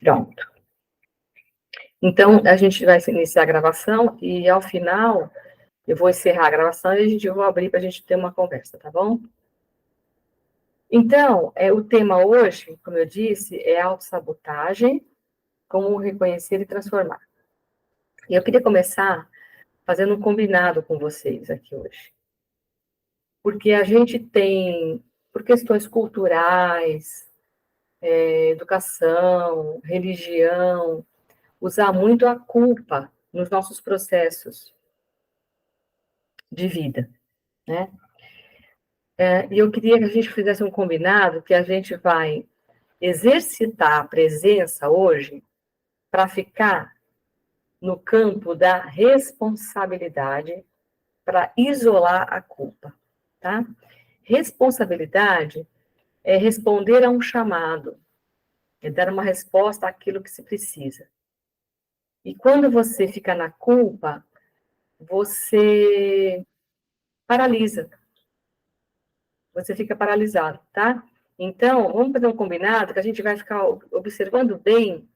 Pronto. Então, a gente vai iniciar a gravação e, ao final, eu vou encerrar a gravação e eu vou abrir para a gente ter uma conversa, tá bom? Então, o tema hoje, como eu disse, é autossabotagem, como reconhecer e transformar. E eu queria começar fazendo um combinado com vocês aqui hoje. Porque a gente tem, por questões culturais, educação, religião, usar muito a culpa nos nossos processos de vida, né? E eu queria que a gente fizesse um combinado que a gente vai exercitar a presença hoje para ficar no campo da responsabilidade, para isolar a culpa, tá? Responsabilidade é responder a um chamado, é dar uma resposta àquilo que se precisa. E quando você fica na culpa, você paralisa, você fica paralisado, tá? Então, vamos fazer um combinado que a gente vai ficar observando bem,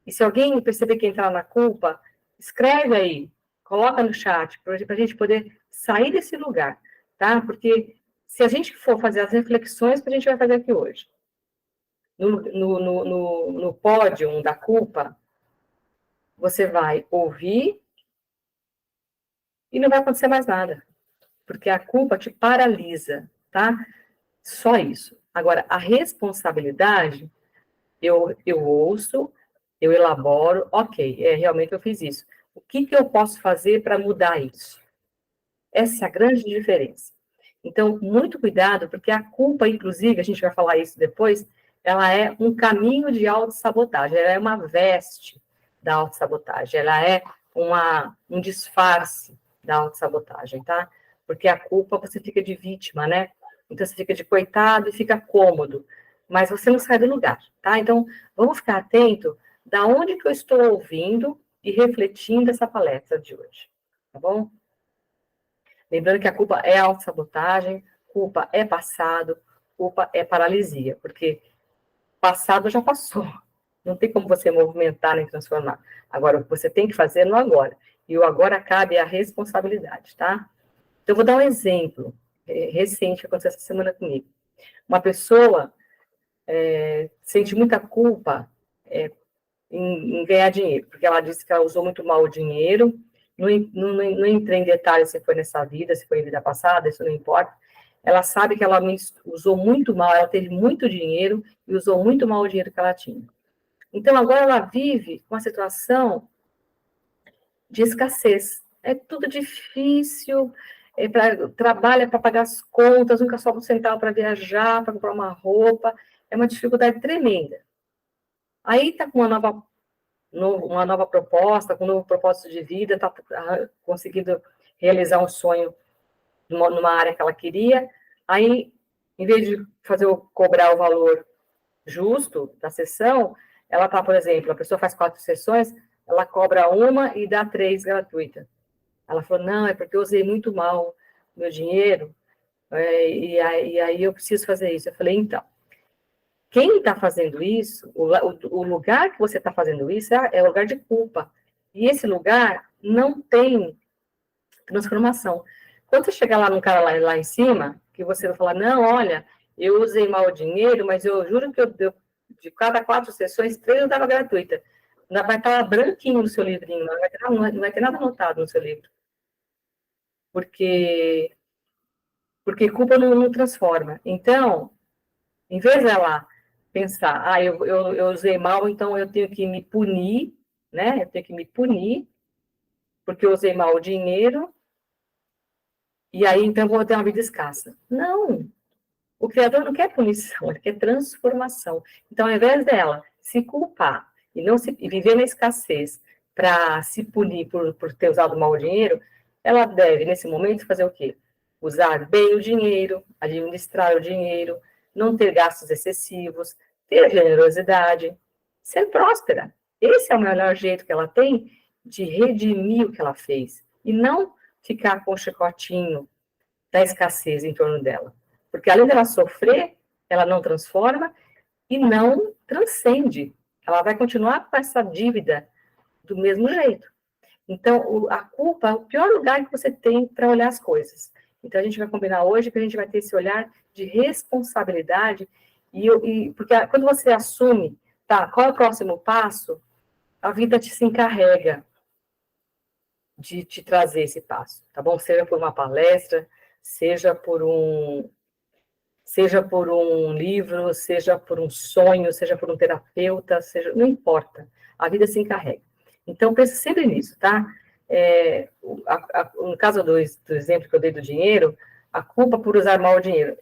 e se alguém perceber que entrar na culpa, escreve aí, coloca no chat, para a gente poder sair desse lugar, tá? Porque se a gente for fazer as reflexões que a gente vai fazer aqui hoje, no pódio da culpa, você vai ouvir e não vai acontecer mais nada, porque a culpa te paralisa, tá? Só isso. Agora, a responsabilidade, eu ouço, eu elaboro, ok, realmente eu fiz isso. O que eu posso fazer para mudar isso? Essa é a grande diferença. Então, muito cuidado, porque a culpa, inclusive, a gente vai falar isso depois, ela é um caminho de autossabotagem, ela é uma veste da autossabotagem, ela é um disfarce da autossabotagem, tá? Porque a culpa, você fica de vítima, né? Então, você fica de coitado e fica cômodo, mas você não sai do lugar, tá? Então, vamos ficar atento da onde que eu estou ouvindo e refletindo essa palestra de hoje, tá bom? Lembrando que a culpa é autossabotagem, culpa é passado, culpa é paralisia, porque passado já passou. Não tem como você movimentar nem transformar. Agora, o que você tem que fazer é no agora. E o agora cabe a responsabilidade, tá? Então, eu vou dar um exemplo recente que aconteceu essa semana comigo. Uma pessoa sente muita culpa em ganhar dinheiro, porque ela disse que ela usou muito mal o dinheiro, não entra em detalhes se foi nessa vida, se foi em vida passada, isso não importa. Ela sabe que ela usou muito mal, ela teve muito dinheiro e usou muito mal o dinheiro que ela tinha. Então, agora ela vive uma situação de escassez. É tudo difícil, trabalha para pagar as contas, nunca sobra um centavo para viajar, para comprar uma roupa, é uma dificuldade tremenda. Aí está com uma nova proposta, com um novo propósito de vida, está conseguindo realizar um sonho numa área que ela queria, aí, em vez de cobrar o valor justo da sessão, ela está, por exemplo, a pessoa faz 4 sessões, ela cobra uma e dá 3 gratuita. Ela falou, não, é porque eu usei muito mal meu dinheiro, e aí eu preciso fazer isso. Eu falei, então, quem está fazendo isso, o lugar que você está fazendo isso é o lugar de culpa. E esse lugar não tem transformação. Quando você chegar lá num cara lá em cima, que você vai falar, não, olha, eu usei mal o dinheiro, mas eu juro que de cada 4 sessões, 3 eu dava gratuita. Vai estar branquinho no seu livrinho, não vai ter nada anotado no seu livro. Porque culpa não transforma. Então, em vez dela pensar, eu usei mal, então eu tenho que me punir, né? Eu tenho que me punir, porque eu usei mal o dinheiro, e aí então eu vou ter uma vida escassa. Não! O Criador não quer punição, ele quer transformação. Então, ao invés dela se culpar e viver na escassez para se punir por ter usado mal o dinheiro, ela deve, nesse momento, fazer o quê? Usar bem o dinheiro, administrar o dinheiro, não ter gastos excessivos, ter generosidade, ser próspera. Esse é o melhor jeito que ela tem de redimir o que ela fez, e não ficar com o chicotinho da escassez em torno dela. Porque além dela sofrer, ela não transforma e não transcende. ela vai continuar com essa dívida do mesmo jeito. Então, a culpa é o pior lugar que você tem para olhar as coisas. Então, a gente vai combinar hoje que a gente vai ter esse olhar de responsabilidade, porque quando você assume, tá, qual é o próximo passo, a vida se encarrega de te trazer esse passo, tá bom? Seja por uma palestra, seja por um livro, seja por um sonho, seja por um terapeuta, não importa, a vida se encarrega. Então, pense sempre nisso, tá? No caso do exemplo que eu dei do dinheiro, a culpa por usar mal o dinheiro,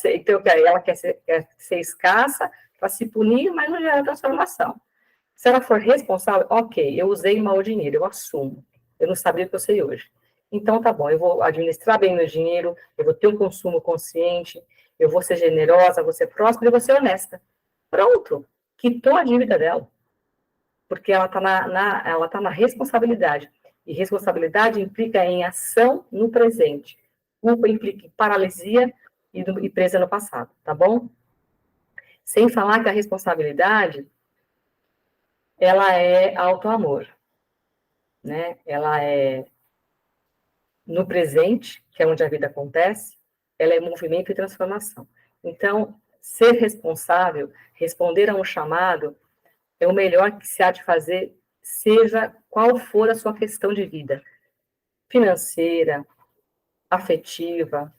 então ela quer ser escassa para se punir, mas não gera transformação. Se ela for responsável, ok, eu usei mal o dinheiro, eu assumo. Eu não sabia o que eu sei hoje. Então, tá bom, eu vou administrar bem meu dinheiro, eu vou ter um consumo consciente, eu vou ser generosa, vou ser próspera e vou ser honesta. Pronto, quitou a dívida dela. Porque ela está ela tá na responsabilidade. E responsabilidade implica em ação no presente. Culpa implica em paralisia e presa no passado, tá bom? Sem falar que a responsabilidade, ela é autoamor, né? Ela é no presente, que é onde a vida acontece, ela é movimento e transformação. Então, ser responsável, responder a um chamado, é o melhor que se há de fazer, seja qual for a sua questão de vida, financeira, afetiva,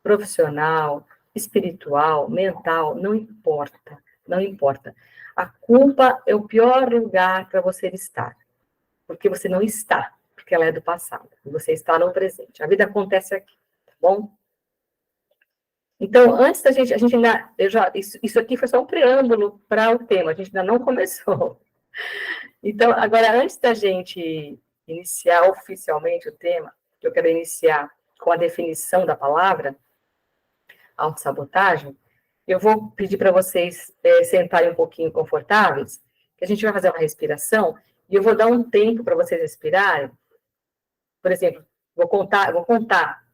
profissional, espiritual, mental, não importa, não importa. A culpa é o pior lugar para você estar, porque você não está, porque ela é do passado, você está no presente. A vida acontece aqui, tá bom? Então, antes da gente, a gente ainda, isso aqui foi só um preâmbulo para o tema, a gente ainda não começou. Então, agora, antes da gente iniciar oficialmente o tema, que eu quero iniciar com a definição da palavra, autossabotagem, eu vou pedir para vocês sentarem um pouquinho confortáveis, que a gente vai fazer uma respiração, e eu vou dar um tempo para vocês respirarem. Por exemplo, vou contar.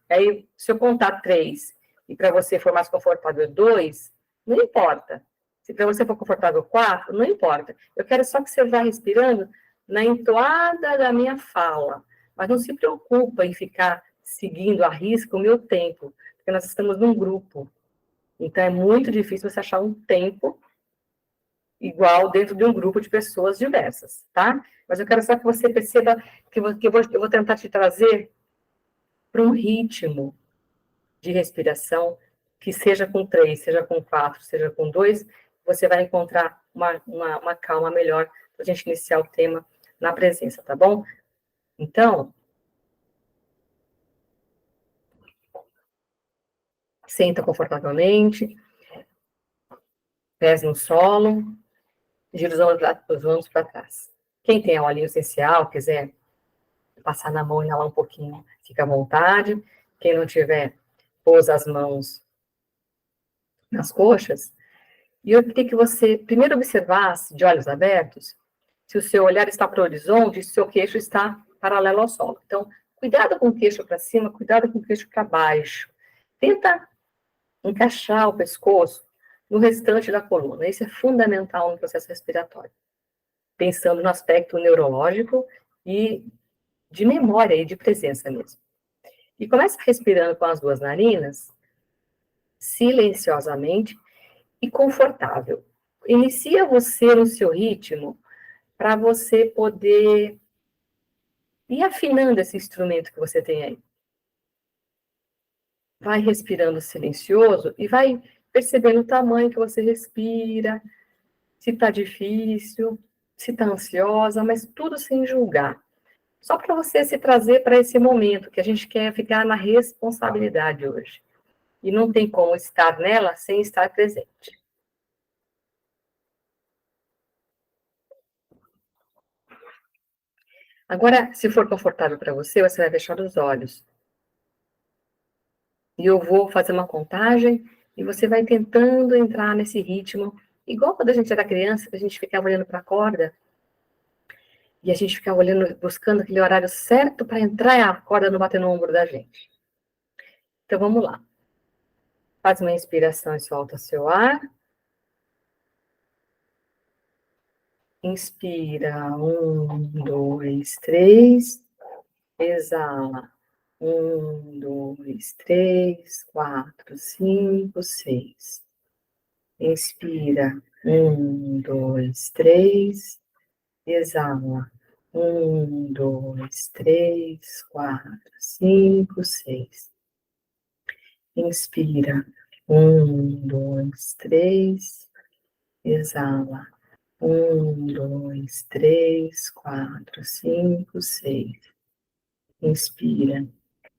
Aí, se eu contar 3, e para você for mais confortável 2, não importa. Se para você for confortável 4, não importa. Eu quero só que você vá respirando na entoada da minha fala. Mas não se preocupa em ficar seguindo à risca o meu tempo, porque nós estamos num grupo. Então, é muito difícil você achar um tempo igual dentro de um grupo de pessoas diversas, tá? Mas eu quero só que você perceba que eu vou tentar te trazer para um ritmo de respiração que seja com 3, seja com 4, seja com 2, você vai encontrar uma calma melhor para a gente iniciar o tema na presença, tá bom? Então, senta confortavelmente, pés no solo, gira os ombros para trás. Quem tem a olhinho essencial, quiser passar na mão e inalar um pouquinho, fica à vontade. Quem não tiver, pousa as mãos nas coxas. E eu queria que você primeiro observasse, de olhos abertos, se o seu olhar está para o horizonte e se o seu queixo está paralelo ao solo. Então, cuidado com o queixo para cima, cuidado com o queixo para baixo. Tenta encaixar o pescoço no restante da coluna. Isso é fundamental no processo respiratório. Pensando no aspecto neurológico e de memória e de presença mesmo. E começa respirando com as 2 narinas, silenciosamente e confortável. Inicia você no seu ritmo para você poder ir afinando esse instrumento que você tem aí. Vai respirando silencioso e vai percebendo o tamanho que você respira, se está difícil, se está ansiosa, mas tudo sem julgar. Só para você se trazer para esse momento que a gente quer ficar na responsabilidade hoje. E não tem como estar nela sem estar presente. Agora, se for confortável para você, você vai fechar os olhos. E eu vou fazer uma contagem e você vai tentando entrar nesse ritmo, igual quando a gente era criança, que a gente ficava olhando para a corda e a gente ficava olhando, buscando aquele horário certo para entrar e a corda não bater no ombro da gente. Então vamos lá. Faz uma inspiração e solta seu ar. Inspira, 1, 2, 3. Exala, 1, 2, 3, 4, 5, 6. Inspira, 1, 2, 3. Exala, 1, 2, 3, 4, 5, 6. Inspira, 1, 2, 3. Exala, 1, 2, 3, 4, 5, 6. Inspira,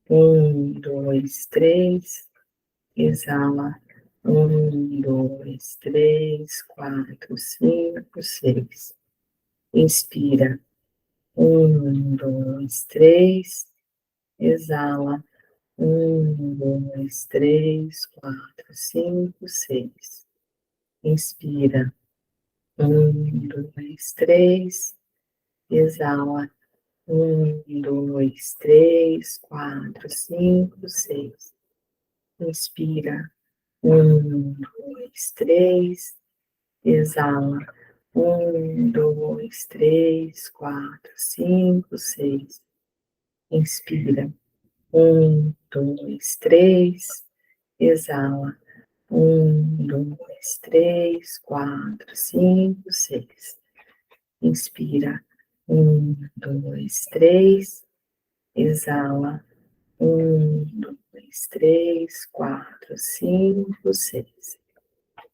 1, 2, 3. Exala, 1, 2, 3, 4, 5, 6. Inspira, 1, 2, 3. Exala, 1, 2, 3, 4, 5, 6. Inspira, 1, 2, 3. Exala, 1, 2, 3, 4, 5, 6. Inspira, 1, 2, 3. Exala, 1, 2, 3, 4, 5, 6. Inspira, 1, 2, 3. Exala, 1, 2, 3, 4, 5, 6. Inspira, 1, 2, 3. Exala, 1, 2, 3, 4, 5, 6.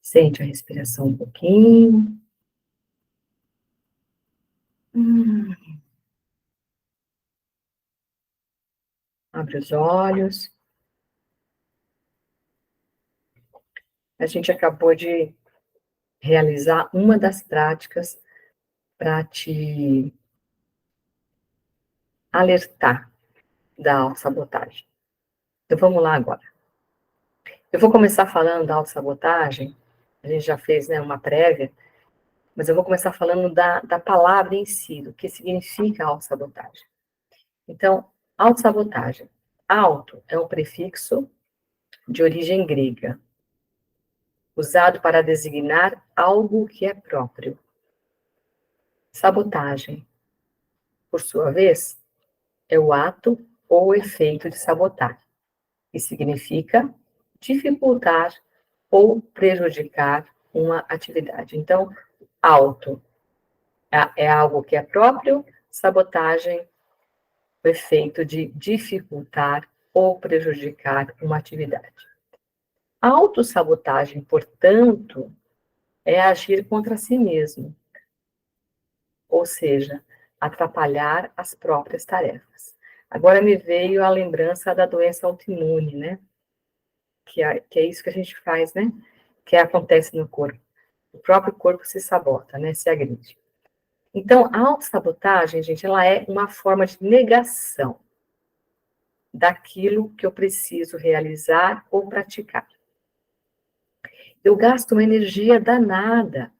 Sente a respiração um pouquinho. Abre os olhos. A gente acabou de realizar uma das práticas para te alertar da autossabotagem. Então, vamos lá agora. Eu vou começar falando da autossabotagem. A gente já fez, né, uma prévia, mas eu vou começar falando da palavra em si, do que significa autossabotagem. Então, autossabotagem. Auto é um prefixo de origem grega, usado para designar algo que é próprio. Sabotagem, por sua vez, é o ato ou efeito de sabotar, que significa dificultar ou prejudicar uma atividade. Então, auto é algo que é próprio, sabotagem, o efeito de dificultar ou prejudicar uma atividade. A autossabotagem, portanto, é agir contra si mesmo, ou seja, atrapalhar as próprias tarefas. Agora me veio a lembrança da doença autoimune, né? Que é isso que a gente faz, né? Que acontece no corpo. O próprio corpo se sabota, né? Se agride. Então, a autossabotagem, gente, ela é uma forma de negação daquilo que eu preciso realizar ou praticar. Eu gasto uma energia danada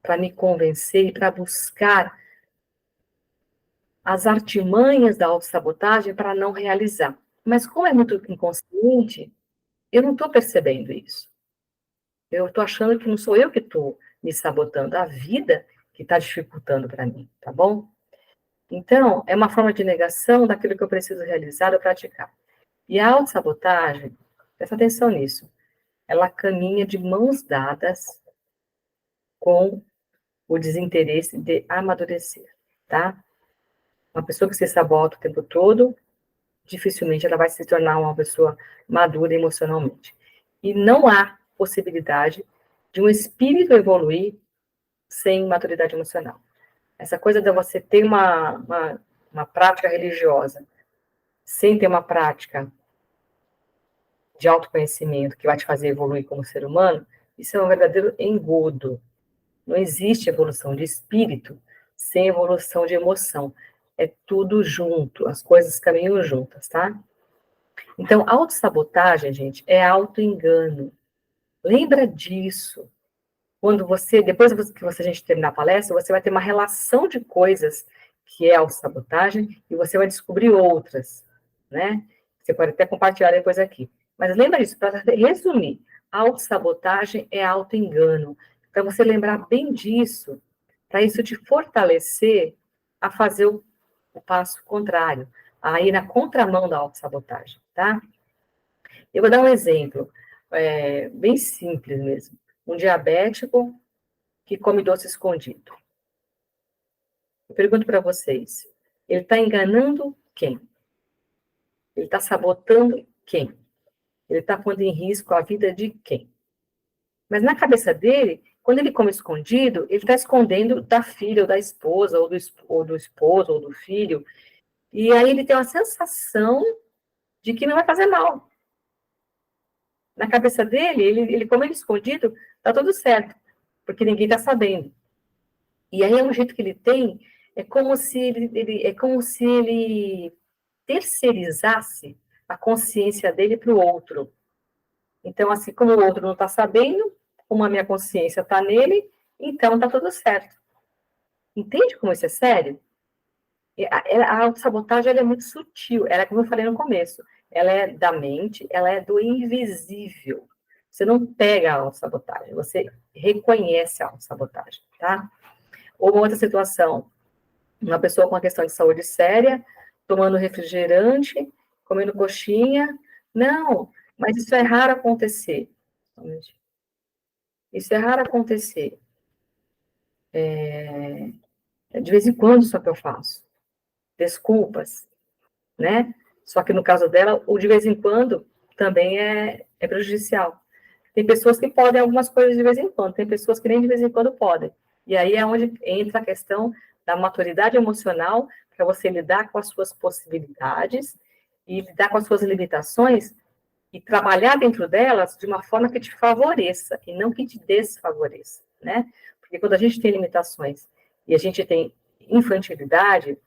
para me convencer e para buscar as artimanhas da autossabotagem para não realizar. Mas como é muito inconsciente, eu não estou percebendo isso. Eu estou achando que não sou eu que estou me sabotando, a vida que está dificultando para mim, tá bom? Então, é uma forma de negação daquilo que eu preciso realizar ou praticar. E a autossabotagem, presta atenção nisso, ela caminha de mãos dadas com o desinteresse de amadurecer, tá? Uma pessoa que se sabota o tempo todo, dificilmente ela vai se tornar uma pessoa madura emocionalmente. E não há possibilidade de um espírito evoluir sem maturidade emocional. Essa coisa de você ter uma prática religiosa sem ter uma prática de autoconhecimento que vai te fazer evoluir como ser humano, isso é um verdadeiro engodo. Não existe evolução de espírito sem evolução de emoção. É tudo junto, as coisas caminham juntas, tá? Então, autossabotagem, gente, é autoengano. Lembra disso. Quando você, depois que a gente terminar a palestra, você vai ter uma relação de coisas que é autossabotagem e você vai descobrir outras, né? Você pode até compartilhar depois aqui. Mas lembra disso, para resumir, autossabotagem é autoengano. Para você lembrar bem disso, para isso te fortalecer a fazer o passo contrário, a ir na contramão da autossabotagem, tá? Eu vou dar um exemplo, bem simples mesmo. Um diabético que come doce escondido. Eu pergunto para vocês, ele está enganando quem? Ele está sabotando quem? Ele está pondo em risco a vida de quem? Mas na cabeça dele, quando ele come escondido, ele está escondendo da filha, ou da esposa, ou do esposo, ou do filho. E aí ele tem uma sensação de que não vai fazer mal. Na cabeça dele, ele come ele escondido, está tudo certo, porque ninguém está sabendo. E aí é um jeito que ele tem, é como se ele terceirizasse a consciência dele para o outro. Então, assim, como o outro não está sabendo, como a minha consciência está nele, então está tudo certo. Entende como isso é sério? A autossabotagem ela é muito sutil, ela é como eu falei no começo, ela é da mente, ela é do invisível. Você não pega a autossabotagem, você reconhece a autossabotagem, tá? Ou uma outra situação, uma pessoa com uma questão de saúde séria, tomando refrigerante, comendo coxinha. Não, mas isso é raro acontecer. Isso é raro acontecer. De vez em quando só que eu faço. Desculpas, né? Só que no caso dela, o de vez em quando também é prejudicial. Tem pessoas que podem algumas coisas de vez em quando, tem pessoas que nem de vez em quando podem. E aí é onde entra a questão da maturidade emocional para você lidar com as suas possibilidades e lidar com as suas limitações e trabalhar dentro delas de uma forma que te favoreça e não que te desfavoreça, né? Porque quando a gente tem limitações e a gente tem infantilidade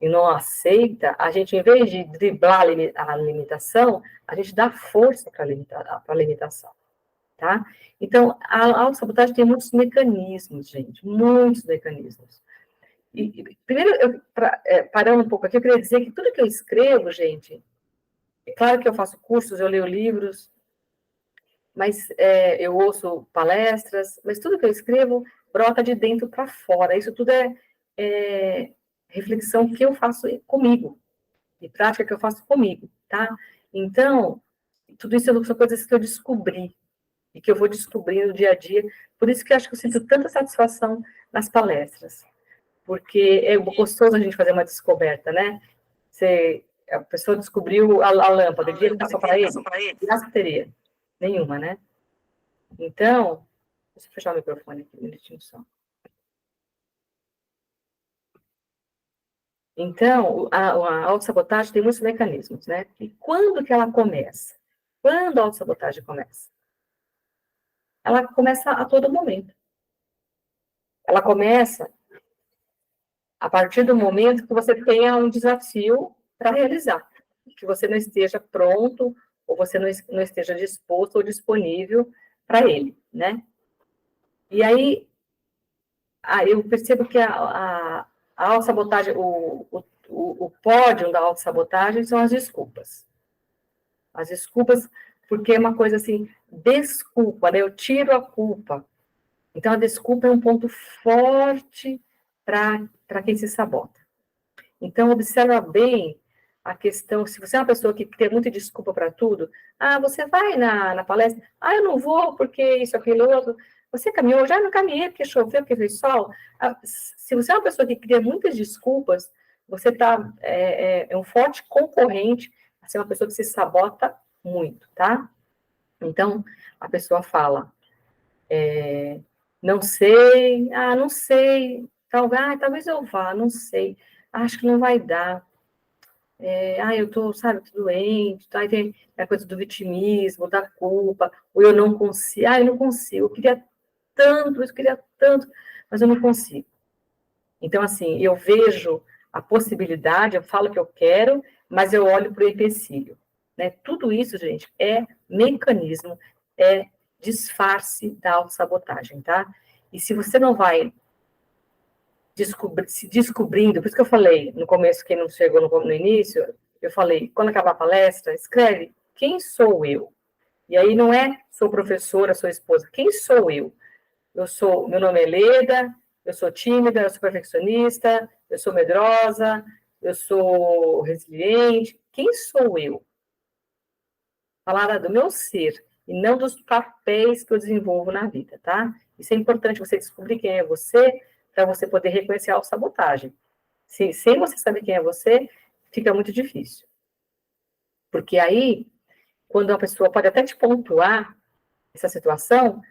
e não aceita, a gente, em vez de driblar a limitação, a gente dá força para a limitação, tá? Então, a autossabotagem tem muitos mecanismos, gente, muitos mecanismos. Primeiro, parando um pouco aqui, eu queria dizer que tudo que eu escrevo, gente, é claro que eu faço cursos, eu leio livros, mas eu ouço palestras, mas tudo que eu escrevo brota de dentro para fora. Isso tudo é reflexão que eu faço comigo, de prática que eu faço comigo, tá? Então, tudo isso são coisas que eu descobri e que eu vou descobrindo no dia a dia. Por isso que eu acho que eu sinto tanta satisfação nas palestras, porque é gostoso a gente fazer uma descoberta, né? A pessoa descobriu a lâmpada, que ele passou para ele? Que graça teria? Nenhuma, né? Então, deixa eu fechar o microfone aqui, um minutinho só. Então, a autossabotagem tem muitos mecanismos, né? E quando que ela começa? Quando a autossabotagem começa? Ela começa a todo momento. Ela começa a partir do momento que você tenha um desafio para realizar, que você não esteja pronto, ou você não esteja disposto ou disponível para ele, né? E aí, eu percebo que a autossabotagem, o pódio da autossabotagem são as desculpas. As desculpas, porque é uma coisa assim, desculpa, né? Eu tiro a culpa. Então, a desculpa é um ponto forte para quem se sabota. Então, observa bem a questão, se você é uma pessoa que tem muita desculpa para tudo, você vai na palestra, eu não vou porque isso, aquilo, outro. Você caminhou? Já não caminhei porque choveu, porque fez sol. Se você é uma pessoa que cria muitas desculpas, você é um forte concorrente a ser uma pessoa que se sabota muito, tá? Então, a pessoa fala, não sei, não sei, talvez eu vá, não sei, acho que não vai dar. Eu tô, sabe, tô doente, tá? Aí tem a coisa do vitimismo, da culpa, ou eu não consigo, eu não consigo, eu queria tanto, mas eu não consigo. Então, assim, eu vejo a possibilidade, eu falo que eu quero, mas eu olho para o empecilho, né? Tudo isso, gente, é mecanismo, é disfarce da autossabotagem, tá? E se você não vai se descobrindo, por isso que eu falei no começo, quem não chegou no início, eu falei, quando acabar a palestra, escreve quem sou eu. E aí não é sou professora, sou esposa, quem sou eu? Meu nome é Leda, eu sou tímida, eu sou perfeccionista, eu sou medrosa, eu sou resiliente. Quem sou eu? Falar do meu ser e não dos papéis que eu desenvolvo na vida, tá? Isso é importante você descobrir quem é você para você poder reconhecer a autossabotagem. Sem você saber quem é você, fica muito difícil. Porque aí, quando uma pessoa pode até te pontuar essa situação,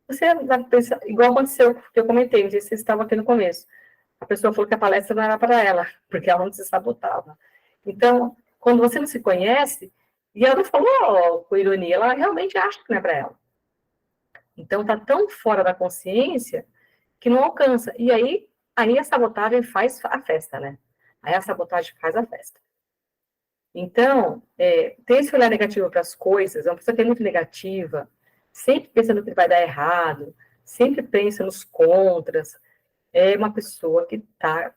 você vai pensar, igual aconteceu, que eu comentei, não sei se vocês estavam aqui no começo. A pessoa falou que a palestra não era para ela, porque ela não se sabotava. Então, quando você não se conhece, e ela não falou com ironia, ela realmente acha que não é para ela. Então, está tão fora da consciência que não alcança. E aí a sabotagem faz a festa, né? Aí a sabotagem faz a festa. Então, ter esse olhar negativo para as coisas, uma pessoa que é muito negativa, sempre pensando que vai dar errado, sempre pensa nos contras, é uma pessoa que está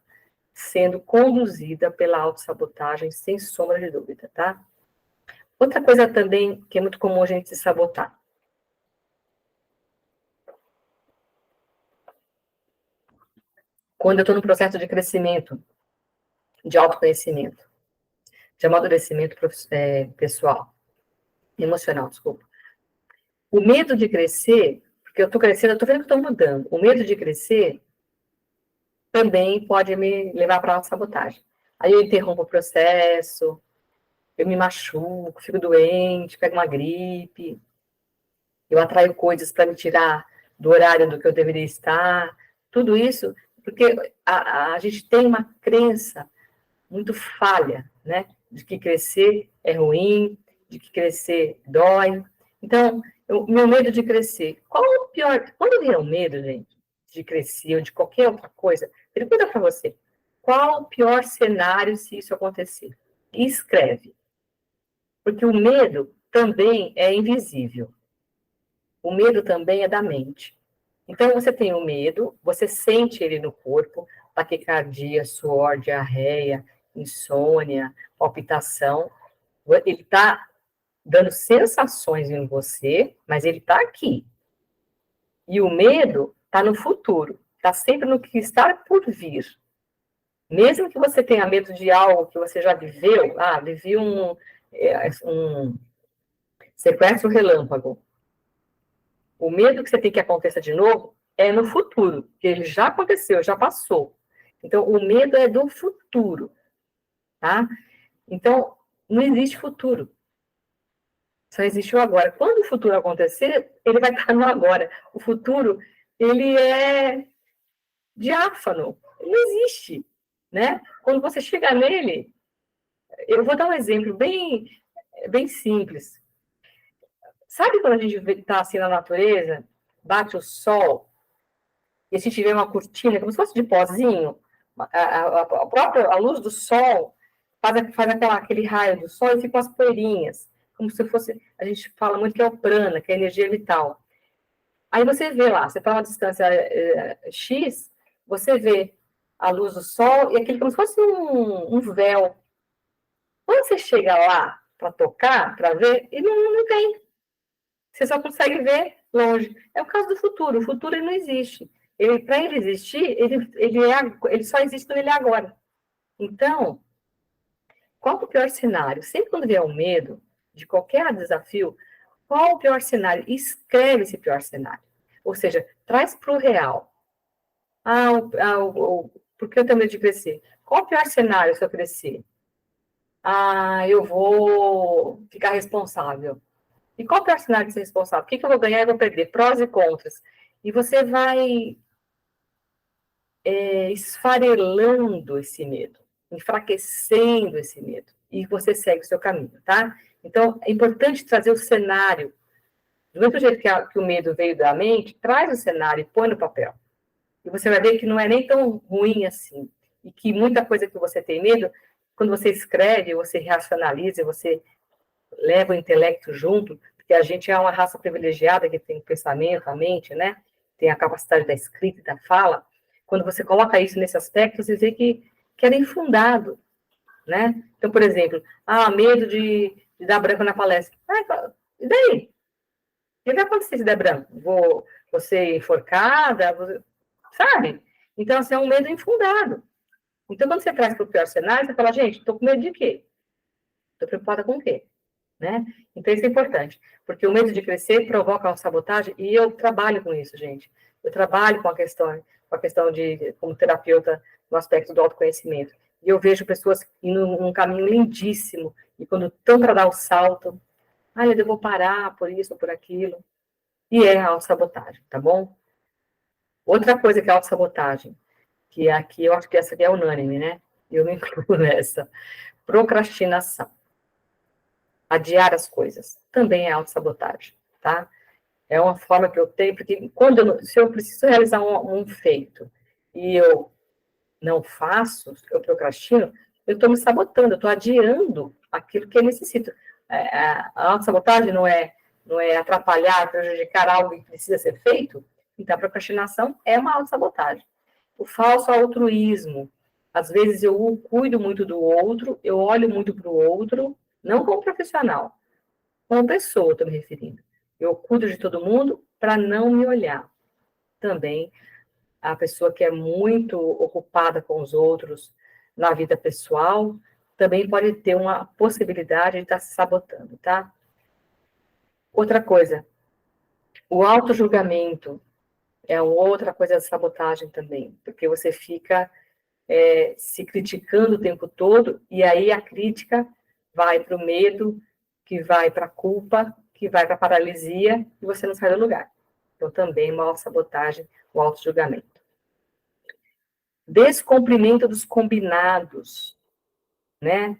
sendo conduzida pela autossabotagem, sem sombra de dúvida, tá? Outra coisa também que é muito comum a gente se sabotar. Quando eu estou no processo de crescimento, de autoconhecimento, de amadurecimento pessoal, emocional, desculpa. O medo de crescer, porque eu estou crescendo, eu estou vendo que estou mudando. O medo de crescer também pode me levar para a autossabotagem. Aí eu interrompo o processo, eu me machuco, fico doente, pego uma gripe, eu atraio coisas para me tirar do horário do que eu deveria estar. Tudo isso porque a gente tem uma crença muito falha, né? De que crescer é ruim, de que crescer dói. Então, meu medo de crescer. Qual é o pior? Quando vier o medo, gente, de crescer ou de qualquer outra coisa, pergunta para você. Qual o pior cenário se isso acontecer? E escreve. Porque o medo também é invisível. O medo também é da mente. Então, você tem o medo, você sente ele no corpo, taquicardia, suor, diarreia, insônia, palpitação. Ele está dando sensações em você, mas ele está aqui. E o medo está no futuro, está sempre no que está por vir. Mesmo que você tenha medo de algo que você já viveu, vivi um sequestro relâmpago. O medo que você tem que aconteça de novo é no futuro, que ele já aconteceu, já passou. Então, o medo é do futuro, tá? Então, não existe futuro. Só existe o agora. Quando o futuro acontecer, ele vai estar no agora. O futuro, ele é diáfano. Ele não existe, né? Quando você chega nele, eu vou dar um exemplo bem simples. Sabe quando a gente está assim na natureza, bate o sol, e se tiver uma cortina, como se fosse de pozinho, a própria a luz do sol faz aquele raio do sol e ficam as poeirinhas, como se fosse, a gente fala muito que é o prana, que é a energia vital. Aí você vê lá, você está a uma distância X, você vê a luz do sol e aquele como se fosse um véu. Quando você chega lá para tocar, para ver, ele não tem. Você só consegue ver longe. É o caso do futuro. O futuro ele não existe. Para ele existir, ele só existe quando ele é agora. Então, qual é o pior cenário? Sempre quando vier o medo de qualquer desafio, qual o pior cenário? Escreve esse pior cenário. Ou seja, traz para o real. Por que eu tenho medo de crescer? Qual o pior cenário se eu crescer? Eu vou ficar responsável. E qual o pior cenário de ser responsável? O que eu vou ganhar e vou perder? Prós e contras. E você vai esfarelando esse medo, enfraquecendo esse medo. E você segue o seu caminho, tá? Então, é importante trazer o cenário. Do mesmo jeito que o medo veio da mente, traz o cenário e põe no papel. E você vai ver que não é nem tão ruim assim. E que muita coisa que você tem medo, quando você escreve, você racionaliza, você leva o intelecto junto, porque a gente é uma raça privilegiada que tem o pensamento, a mente, né? Tem a capacidade da escrita e da fala. Quando você coloca isso nesse aspecto, você vê que era infundado, né? Então, por exemplo, medo de dar branco na palestra. E daí? O que vai acontecer se der branco? Vou ser enforcada? Sabe? Então, assim, é um medo infundado. Então, quando você traz para o pior cenário, você fala, gente, estou com medo de quê? Estou preocupada com o quê? Né? Então, isso é importante, porque o medo de crescer provoca uma sabotagem, e eu trabalho com isso, gente. Eu trabalho com a questão como terapeuta, no aspecto do autoconhecimento. E eu vejo pessoas indo num caminho lindíssimo, e quando estão para dar o salto, eu vou parar por isso ou por aquilo, e é autossabotagem, tá bom? Outra coisa que é autossabotagem, que aqui eu acho que essa aqui é unânime, né? Eu me incluo nessa. Procrastinação. Adiar as coisas. Também é autossabotagem, tá? É uma forma que eu tenho, porque se eu preciso realizar um feito e eu não faço, eu procrastino, eu estou me sabotando, eu estou adiando aquilo que eu necessito. A autossabotagem não é atrapalhar, prejudicar algo que precisa ser feito, então a procrastinação é uma autossabotagem. O falso altruísmo. Às vezes eu cuido muito do outro, eu olho muito para o outro, não como profissional, como pessoa, estou me referindo. Eu cuido de todo mundo para não me olhar. Também a pessoa que é muito ocupada com os outros na vida pessoal também pode ter uma possibilidade de estar se sabotando, tá? Outra coisa, o autojulgamento é outra coisa de sabotagem também, porque você fica se criticando o tempo todo, e aí a crítica vai para o medo, que vai para a culpa, que vai para a paralisia, e você não sai do lugar. Então, também uma sabotagem, o auto-julgamento. Descumprimento dos combinados, né?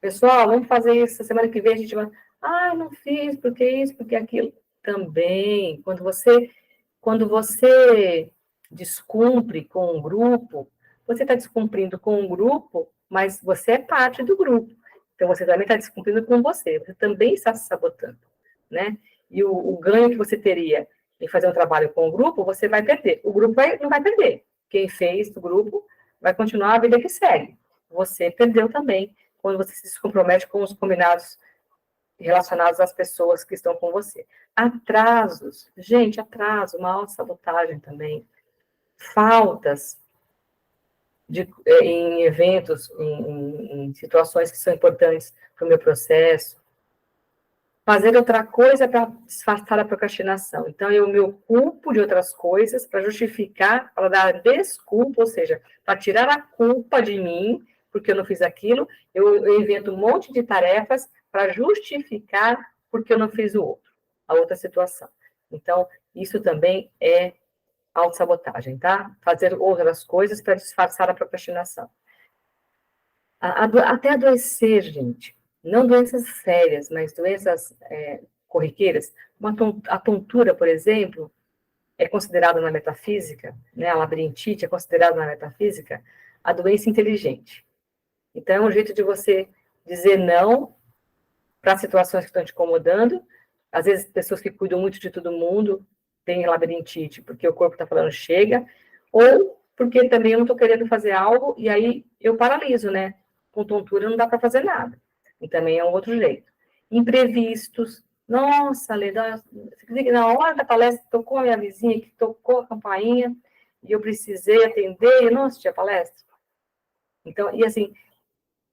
Pessoal, vamos fazer isso, semana que vem a gente vai... não fiz, porque isso, porque aquilo. Também, quando você descumpre com um grupo, você está descumprindo com um grupo, mas você é parte do grupo. Então, você também está descumprindo com você também está se sabotando, né? E o ganho que você teria em fazer um trabalho com o grupo, você vai perder. O grupo não vai perder. Quem fez do grupo vai continuar a vida que segue. Você perdeu também, quando você se compromete com os combinados relacionados às pessoas que estão com você. Atrasos. Gente, atraso, uma autossabotagem também. Faltas em eventos, em situações que são importantes para o meu processo. Fazer outra coisa para disfarçar a procrastinação. Então, eu me ocupo de outras coisas para justificar, para dar desculpa, ou seja, para tirar a culpa de mim, porque eu não fiz aquilo, eu invento um monte de tarefas para justificar porque eu não fiz a outra situação. Então, isso também é autossabotagem, tá? Fazer outras coisas para disfarçar a procrastinação. Até adoecer, gente. Não doenças sérias, mas doenças corriqueiras. A tontura, por exemplo, é considerada na metafísica, né? A labirintite é considerada na metafísica a doença inteligente. Então, é um jeito de você dizer não para situações que estão te incomodando. Às vezes, pessoas que cuidam muito de todo mundo têm labirintite, porque o corpo está falando chega, ou porque também eu não estou querendo fazer algo, e aí eu paraliso, né? Com tontura não dá para fazer nada. E também é um outro jeito. Imprevistos. Nossa, Lê, na hora da palestra tocou a minha vizinha, que tocou a campainha, e eu precisei atender, e não assisti a palestra. Então, e assim,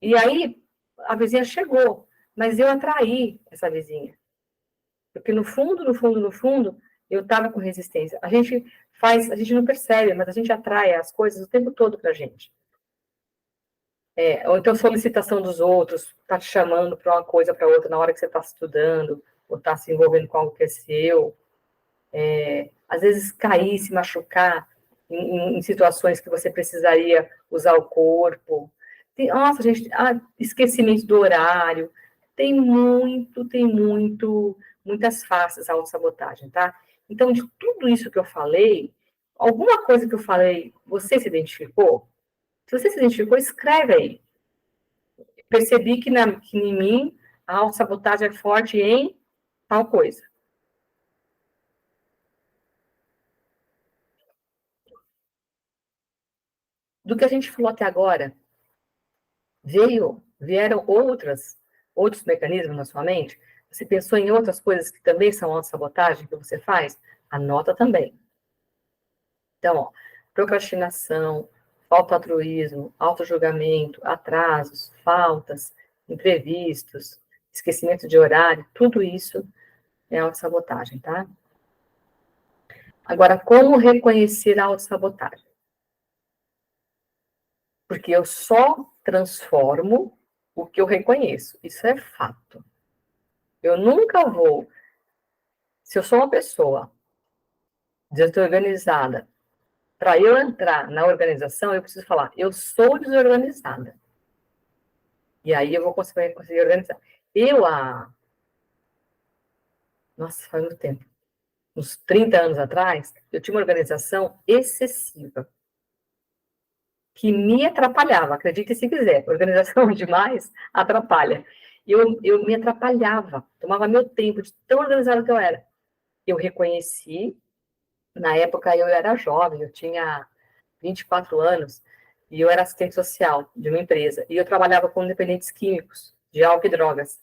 e aí a vizinha chegou, mas eu atraí essa vizinha. Porque no fundo, eu estava com resistência. A gente não percebe, mas a gente atrai as coisas o tempo todo para a gente. Ou então solicitação dos outros, tá te chamando para uma coisa, para outra, na hora que você está estudando, ou está se envolvendo com algo que é seu. Às vezes cair, se machucar em situações que você precisaria usar o corpo. Nossa, gente, esquecimento do horário. Tem muitas faces a autossabotagem, tá? Então, de tudo isso que eu falei, alguma coisa que eu falei, você se identificou? Se você se identificou, escreve aí. Percebi que em mim a autossabotagem é forte em tal coisa. Do que a gente falou até agora, vieram outros mecanismos na sua mente? Você pensou em outras coisas que também são autossabotagem que você faz? Anota também. Então, ó, procrastinação, falta altruísmo, autojulgamento, atrasos, faltas, imprevistos, esquecimento de horário, tudo isso é autossabotagem, tá? Agora, como reconhecer a autossabotagem? Porque eu só transformo o que eu reconheço, isso é fato. Eu nunca vou, se eu sou uma pessoa desorganizada, para eu entrar na organização, eu preciso falar, eu sou desorganizada. E aí eu vou conseguir organizar. Nossa, faz muito tempo. Uns 30 anos atrás, eu tinha uma organização excessiva, que me atrapalhava, acredite se quiser. Organização demais atrapalha. Eu me atrapalhava, tomava meu tempo de tão organizada que eu era. Eu reconheci, na época eu era jovem, eu tinha 24 anos, e eu era assistente social de uma empresa, e eu trabalhava com dependentes químicos, de álcool e drogas.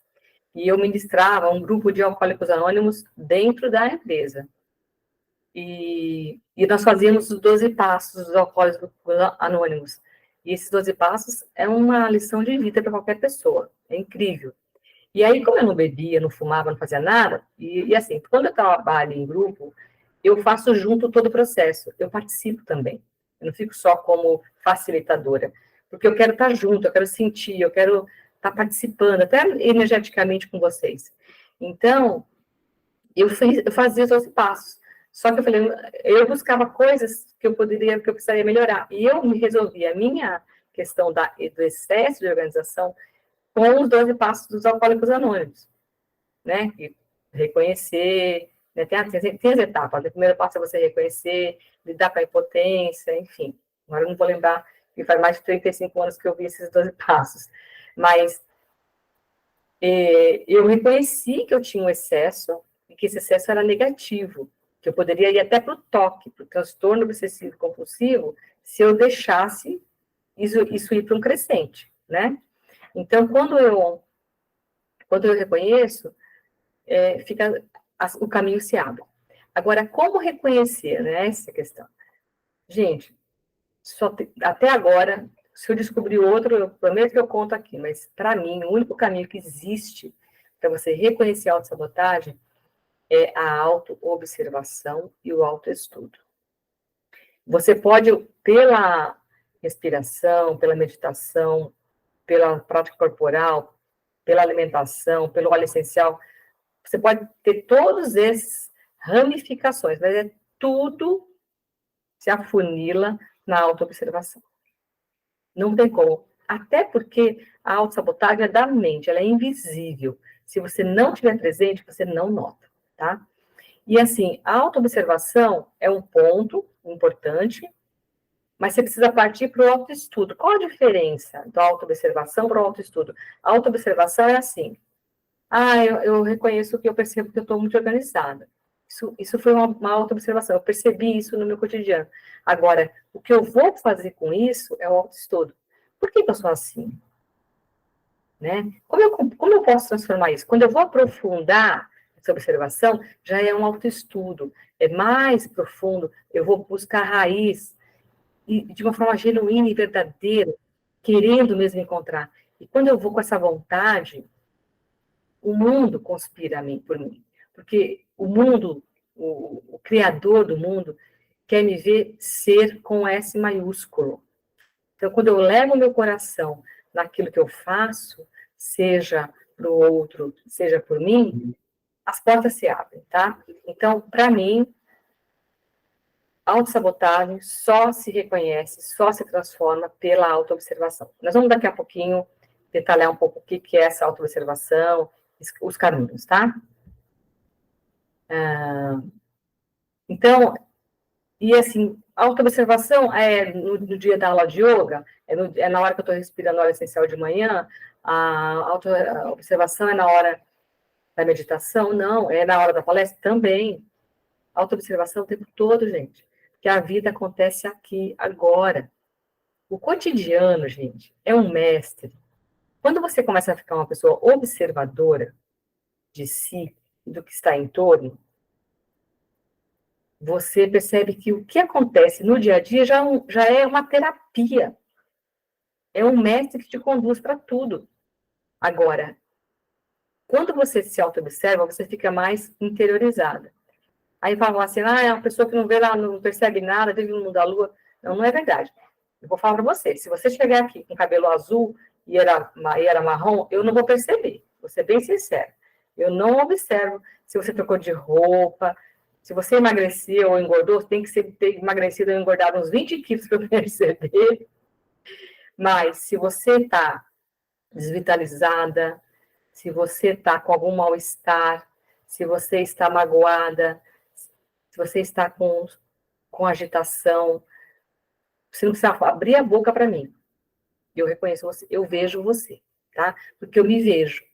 E eu ministrava um grupo de alcoólicos anônimos dentro da empresa. E nós fazíamos os 12 passos dos alcoólicos anônimos. E esses 12 passos é uma lição de vida para qualquer pessoa. É incrível. E aí, como eu não bebia, não fumava, não fazia nada, e assim, quando eu trabalho em grupo, eu faço junto todo o processo. Eu participo também. Eu não fico só como facilitadora. Porque eu quero estar junto, eu quero sentir, eu quero estar participando, até energeticamente com vocês. Então, eu fazia os 12 passos. Só que eu falei, eu buscava coisas que eu precisaria melhorar. E eu me resolvi a minha questão do excesso de organização com os 12 passos dos alcoólicos anônimos, né? E reconhecer, né? Tem as etapas. O primeiro passo é você reconhecer, lidar com a impotência, enfim. Agora eu não vou lembrar, que faz mais de 35 anos que eu vi esses 12 passos. Mas eu reconheci que eu tinha um excesso, e que esse excesso era negativo, que eu poderia ir até para o toque, para o transtorno obsessivo compulsivo, se eu deixasse isso ir para um crescente, né? Então, quando eu reconheço, o caminho se abre. Agora, como reconhecer, né, essa questão? Gente, até agora, se eu descobrir outro, eu prometo que eu conto aqui, mas para mim, o único caminho que existe para você reconhecer a autossabotagem é a autoobservação e o autoestudo. Você pode, pela respiração, pela meditação, pela prática corporal, pela alimentação, pelo óleo essencial, você pode ter todos esses ramificações, mas é tudo se afunila na autoobservação. Não tem como. Até porque a autossabotagem é da mente, ela é invisível. Se você não estiver presente, você não nota, tá? E assim, a autoobservação é um ponto importante, mas você precisa partir para o autoestudo. Qual a diferença da autoobservação para o autoestudo? A autoobservação é assim, eu reconheço que eu percebo que eu estou muito organizada. Isso foi uma autoobservação, eu percebi isso no meu cotidiano. Agora, o que eu vou fazer com isso é o autoestudo. Por que eu sou assim? Né? Como eu posso transformar isso? Quando eu vou aprofundar essa observação, já é um autoestudo, é mais profundo, eu vou buscar a raiz, e de uma forma genuína e verdadeira, querendo mesmo encontrar. E quando eu vou com essa vontade, o mundo conspira por mim. Porque o mundo, o criador do mundo, quer me ver ser com S maiúsculo. Então, quando eu levo meu coração naquilo que eu faço, seja para o outro, seja por mim, as portas se abrem, tá? Então, para mim, a autossabotagem só se reconhece, só se transforma pela autoobservação. Nós vamos daqui a pouquinho detalhar um pouco o que é essa autoobservação, os caminhos, tá? Então, e assim, a autoobservação é no dia da aula de yoga, é na hora que eu estou respirando óleo essencial de manhã, a autoobservação é na hora da meditação? Não. É na hora da palestra? Também. Autoobservação o tempo todo, gente. Porque a vida acontece aqui, agora. O cotidiano, gente, é um mestre. Quando você começa a ficar uma pessoa observadora de si e do que está em torno, você percebe que o que acontece no dia a dia já é uma terapia. É um mestre que te conduz para tudo. Agora, quando você se auto-observa, você fica mais interiorizada. Aí falam assim, é uma pessoa que não vê lá, não percebe nada, vive no mundo da lua. Não, não é verdade. Eu vou falar para você, se você chegar aqui com cabelo azul e era marrom, eu não vou perceber, vou ser bem sincero. Eu não observo se você trocou de roupa, se você emagreceu ou engordou, tem que ter emagrecido ou engordado uns 20 quilos para eu perceber. Mas se você está desvitalizada, se você está com algum mal-estar, se você está magoada, se você está com agitação, você não precisa abrir a boca para mim. Eu reconheço você, eu vejo você, tá? Porque eu me vejo,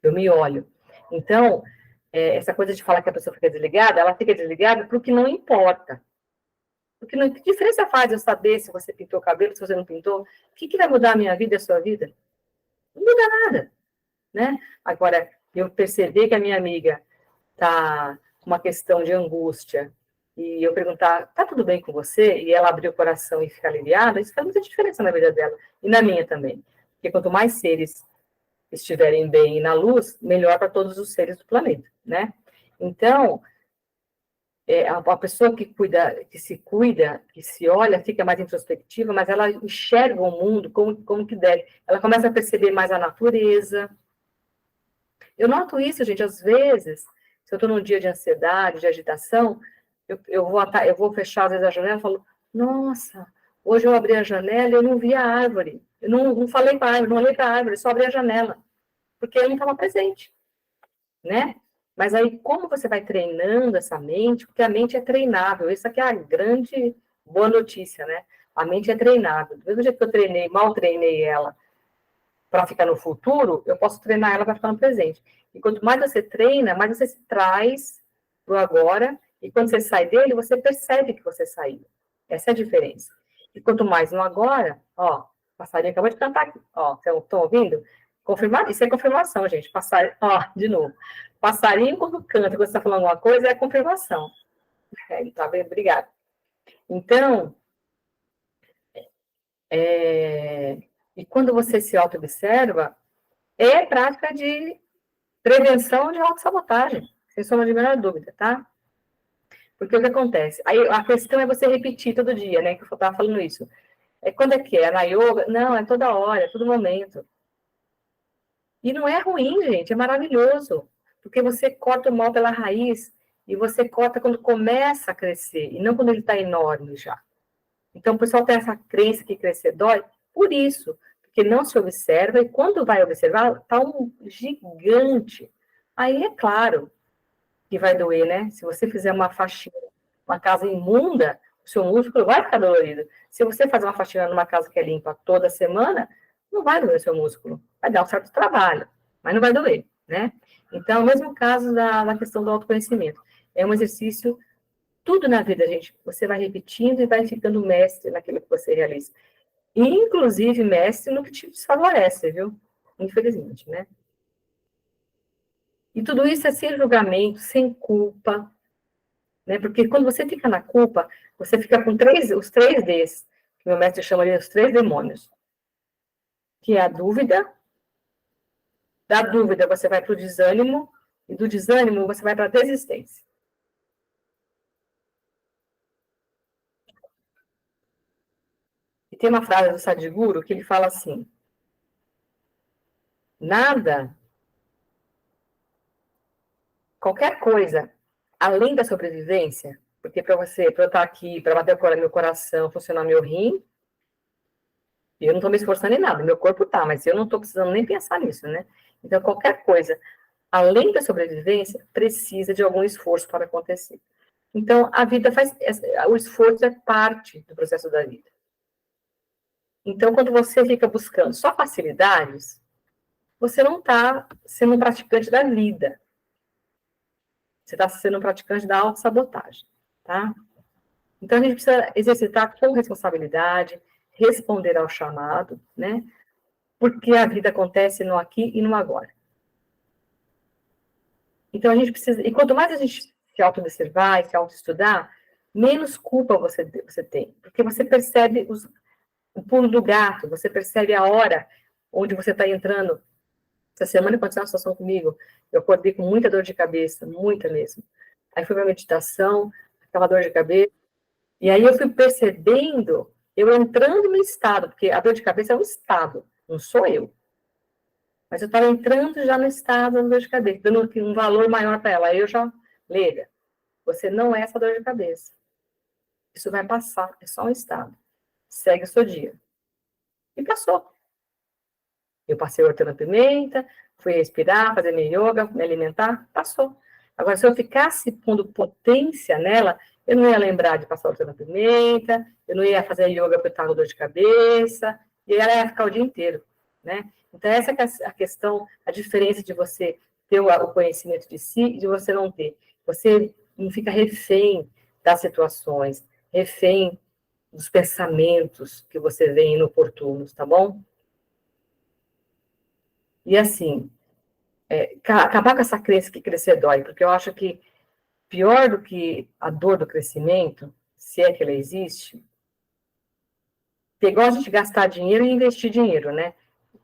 eu me olho. Então, essa coisa de falar que a pessoa fica desligada, ela fica desligada porque não importa. Porque não, que diferença faz eu saber se você pintou o cabelo, se você não pintou? O que vai mudar a minha vida e a sua vida? Não muda nada, né? Agora, eu perceber que a minha amiga tá com uma questão de angústia, e eu perguntar, tá tudo bem com você? E ela abrir o coração e ficar aliviada, isso faz muita diferença na vida dela, e na minha também. Porque quanto mais seres estiverem bem na luz, melhor para todos os seres do planeta, né? Então, a pessoa que se cuida, que se olha, fica mais introspectiva, mas ela enxerga o mundo como que deve. Ela começa a perceber mais a natureza. Eu noto isso, gente, às vezes, se eu estou num dia de ansiedade, de agitação, eu vou fechar, às vezes, a janela e falo, nossa, hoje eu abri a janela e eu não vi a árvore. Eu não falei para a árvore, não olhei para a árvore, só abri a janela, porque eu não estava presente, né? Mas aí, como você vai treinando essa mente, porque a mente é treinável, isso aqui é a grande boa notícia, né? A mente é treinável. Do mesmo jeito que eu mal treinei ela para ficar no futuro, eu posso treinar ela para ficar no presente. E quanto mais você treina, mais você se traz para o agora, e quando você sai dele, você percebe que você saiu. Essa é a diferença. E quanto mais no agora, ó, o passarinho acabou de cantar aqui, ó, estão ouvindo? Confirmar, isso é confirmação, gente. Ó, de novo. Passarinho quando canta, quando você está falando alguma coisa, é confirmação. Tá bem? Obrigada. Então, e quando você se auto-observa, é prática de prevenção de autossabotagem, sem sombra de menor dúvida, tá? Porque o que acontece? Aí a questão é você repetir todo dia, né? Que eu estava falando isso. Quando é que é? Na yoga? Não, é toda hora, é todo momento. E não é ruim, gente, é maravilhoso. Porque você corta o mal pela raiz e você corta quando começa a crescer, e não quando ele está enorme já. Então, o pessoal tem essa crença que crescer dói, por isso, porque não se observa, e quando vai observar, está um gigante. Aí é claro que vai doer, né? Se você fizer uma faxina, uma casa imunda, o seu músculo vai ficar dolorido. Se você fazer uma faxina numa casa que é limpa toda semana, não vai doer o seu músculo. Vai dar um certo trabalho, mas não vai doer, né? Então, é o mesmo caso da questão do autoconhecimento. É um exercício, tudo na vida, gente, você vai repetindo e vai ficando mestre naquilo que você realiza. Inclusive, mestre no que te desfavorece, viu? Infelizmente, né? E tudo isso é sem julgamento, sem culpa, né? Porque quando você fica na culpa, você fica com os três Ds, que meu mestre chama de os três demônios, que é a dúvida, da dúvida você vai para o desânimo, e do desânimo você vai para a desistência. E tem uma frase do Sadhguru que ele fala assim, nada, qualquer coisa, além da sobrevivência, porque para eu estar aqui, para bater meu coração, funcionar meu rim, eu não estou me esforçando em nada, meu corpo tá, mas eu não estou precisando nem pensar nisso, né? Então, qualquer coisa, além da sobrevivência, precisa de algum esforço para acontecer. Então, a vida o esforço é parte do processo da vida. Então, quando você fica buscando só facilidades, você não está sendo um praticante da vida. Você está sendo um praticante da autossabotagem, tá? Então, a gente precisa exercitar com responsabilidade, responder ao chamado, né? Porque a vida acontece no aqui e no agora. Então, a gente precisa... E quanto mais a gente se auto-observar e se auto-estudar, menos culpa você tem, porque você percebe o pulo do gato, você percebe a hora onde você está entrando. Essa semana aconteceu uma situação comigo, eu acordei com muita dor de cabeça, muita mesmo. Aí fui para meditação, aquela dor de cabeça, e aí eu fui percebendo, eu entrando no estado, porque a dor de cabeça é um estado, não sou eu. Mas eu estava entrando já no estado da dor de cabeça, dando um valor maior para ela. Aí eu já, Leda, você não é essa dor de cabeça. Isso vai passar, é só um estado. Segue o seu dia. E passou. Eu passei hortelã-pimenta, fui respirar, fazer meu yoga, me alimentar, passou. Agora, se eu ficasse pondo potência nela, eu não ia lembrar de passar hortelã-pimenta, eu não ia fazer yoga porque eu estava com dor de cabeça, e ela ia ficar o dia inteiro, né? Então, essa é a questão, a diferença de você ter o conhecimento de si e de você não ter. Você não fica refém das situações, refém dos pensamentos que você vê inoportunos, tá bom? E assim, acabar com essa crença que crescer dói, porque eu acho que pior do que a dor do crescimento, se é que ela existe, é igual a gente gastar dinheiro e investir dinheiro, né?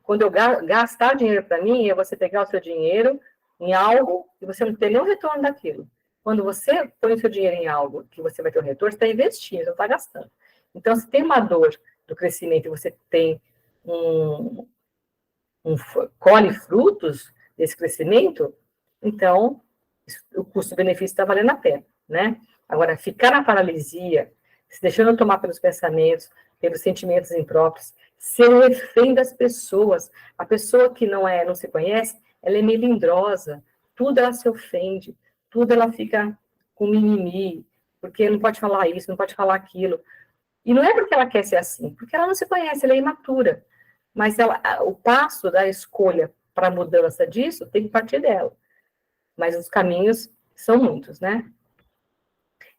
Quando eu gastar dinheiro para mim, é você pegar o seu dinheiro em algo e você não ter nenhum retorno daquilo. Quando você põe o seu dinheiro em algo que você vai ter um retorno, você está investindo, você não está gastando. Então, se tem uma dor do crescimento e você tem um, colhe frutos desse crescimento, então o custo-benefício está valendo a pena, né? Agora, ficar na paralisia, se deixando tomar pelos pensamentos, pelos sentimentos impróprios, ser refém das pessoas. A pessoa que não se conhece, ela é melindrosa, tudo ela se ofende, tudo ela fica com mimimi, porque não pode falar isso, não pode falar aquilo. E não é porque ela quer ser assim, porque ela não se conhece, ela é imatura. Mas o passo da escolha para a mudança disso tem que partir dela. Mas os caminhos são muitos, né?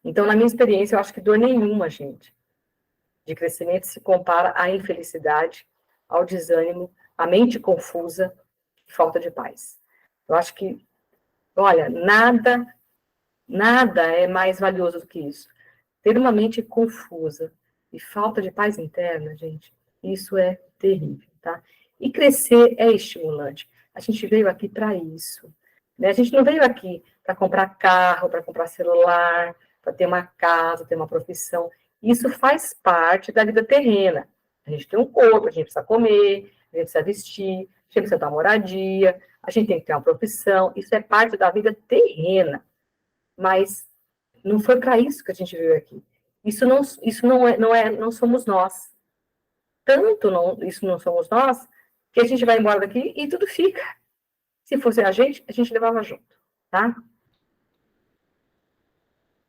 Então, na minha experiência, eu acho que dor nenhuma, gente, de crescimento se compara à infelicidade, ao desânimo, à mente confusa e falta de paz. Eu acho que, olha, nada é mais valioso do que isso. Ter uma mente confusa e falta de paz interna, gente, isso é terrível, tá? E crescer é estimulante. A gente veio aqui para isso, né? A gente não veio aqui para comprar carro, para comprar celular, para ter uma casa, ter uma profissão. Isso faz parte da vida terrena. A gente tem um corpo, a gente precisa comer, a gente precisa vestir, a gente precisa dar moradia, a gente tem que ter uma profissão. Isso é parte da vida terrena. Mas não foi para isso que a gente veio aqui. Isso não somos nós. Tanto não, isso não somos nós, que a gente vai embora daqui e tudo fica. Se fosse a gente levava junto, tá?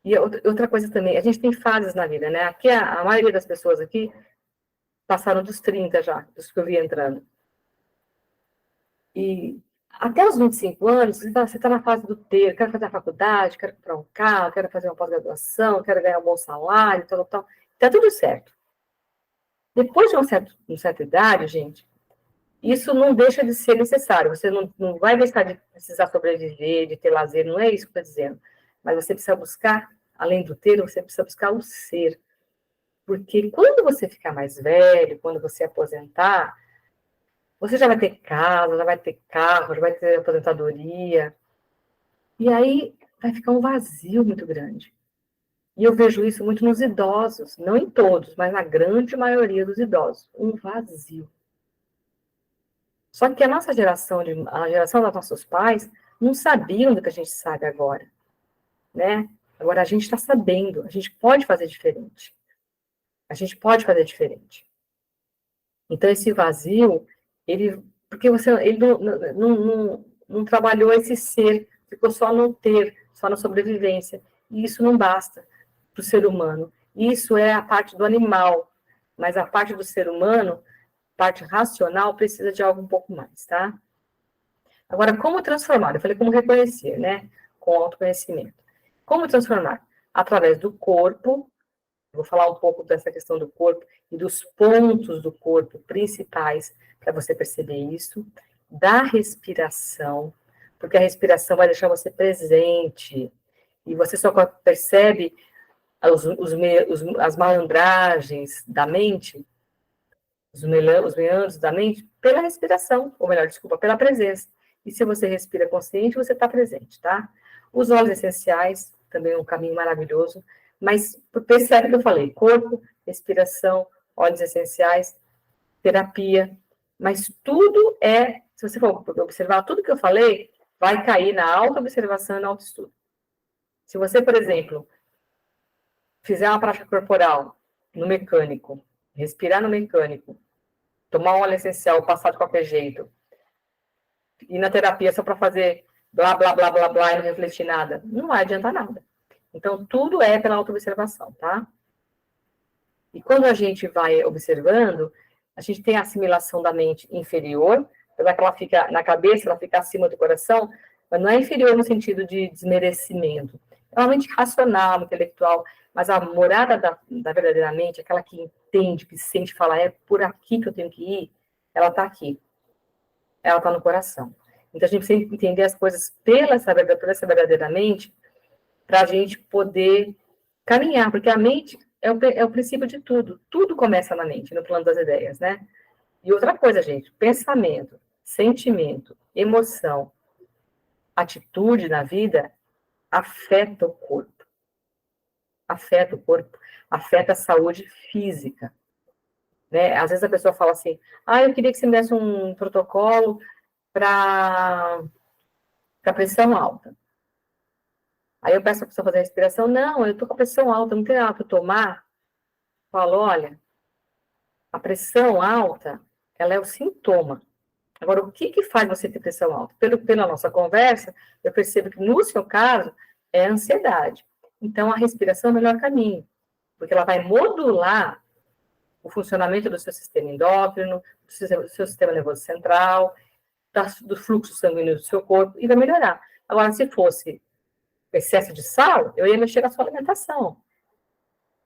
E outra coisa também, a gente tem fases na vida, né? Aqui, a maioria das pessoas aqui passaram dos 30 já, dos que eu vi entrando. E até os 25 anos, você está na fase do ter, quero fazer a faculdade, quero comprar um carro, quero fazer uma pós-graduação, quero ganhar um bom salário, tal, tal. Tá tudo certo. Depois de uma certa idade, gente, isso não deixa de ser necessário. Você não vai deixar de precisar sobreviver, de ter lazer, não é isso que eu estou dizendo. Mas você precisa buscar, além do ter, você precisa buscar o ser. Porque quando você ficar mais velho, quando você aposentar, você já vai ter casa, já vai ter carro, já vai ter aposentadoria. E aí vai ficar um vazio muito grande. E eu vejo isso muito nos idosos, não em todos, mas na grande maioria dos idosos. Um vazio. Só que a nossa geração, a geração dos nossos pais, não sabiam do que a gente sabe agora, né? Agora a gente está sabendo, a gente pode fazer diferente. A gente pode fazer diferente. Então esse vazio, porque ele não trabalhou esse ser, ficou só no ter, só na sobrevivência. E isso não basta para o ser humano. Isso é a parte do animal, mas a parte do ser humano, parte racional, precisa de algo um pouco mais, tá? Agora, como transformar? Eu falei como reconhecer, né? Com autoconhecimento. Como transformar? Através do corpo, vou falar um pouco dessa questão do corpo e dos pontos do corpo principais para você perceber isso, da respiração, porque a respiração vai deixar você presente, e você só percebe as malandragens da mente, os meandros da mente, pela respiração, ou melhor, desculpa, pela presença. E se você respira consciente, você está presente, tá? Os óleos essenciais, também é um caminho maravilhoso, mas percebe que eu falei, corpo, respiração, óleos essenciais, terapia, mas tudo se você for observar tudo que eu falei, vai cair na auto-observação e no autoestudo. Se você, por exemplo, fizer uma prática corporal no mecânico, respirar no mecânico, tomar um óleo essencial, passar de qualquer jeito, ir na terapia só para fazer blá, blá, blá, blá, blá e não refletir nada, não vai adiantar nada. Então, tudo é pela auto-observação, tá? E quando a gente vai observando, a gente tem a assimilação da mente inferior, apesar que ela fica na cabeça, ela fica acima do coração, mas não é inferior no sentido de desmerecimento. É uma mente racional, intelectual, mas a morada da verdadeira mente, aquela que entende, que sente, fala, é por aqui que eu tenho que ir, ela está aqui. Ela está no coração. Então, a gente precisa entender as coisas por essa verdadeira mente, para a gente poder caminhar, porque a mente é o princípio de tudo. Tudo começa na mente, no plano das ideias, né? E outra coisa, gente, pensamento, sentimento, emoção, atitude na vida afeta o corpo. Afeta o corpo, afeta a saúde física. Né? Às vezes a pessoa fala assim, eu queria que você me desse um protocolo para pressão alta. Aí eu peço a pessoa fazer a respiração, não, eu tô com a pressão alta, não tem nada para tomar. Falo, olha, a pressão alta, ela é o sintoma. Agora, o que faz você ter pressão alta? Pela nossa conversa, eu percebo que, no seu caso, é a ansiedade. Então, a respiração é o melhor caminho, porque ela vai modular o funcionamento do seu sistema endócrino, do seu sistema nervoso central, do fluxo sanguíneo do seu corpo, e vai melhorar. Agora, se fosse excesso de sal, eu ia mexer na sua alimentação.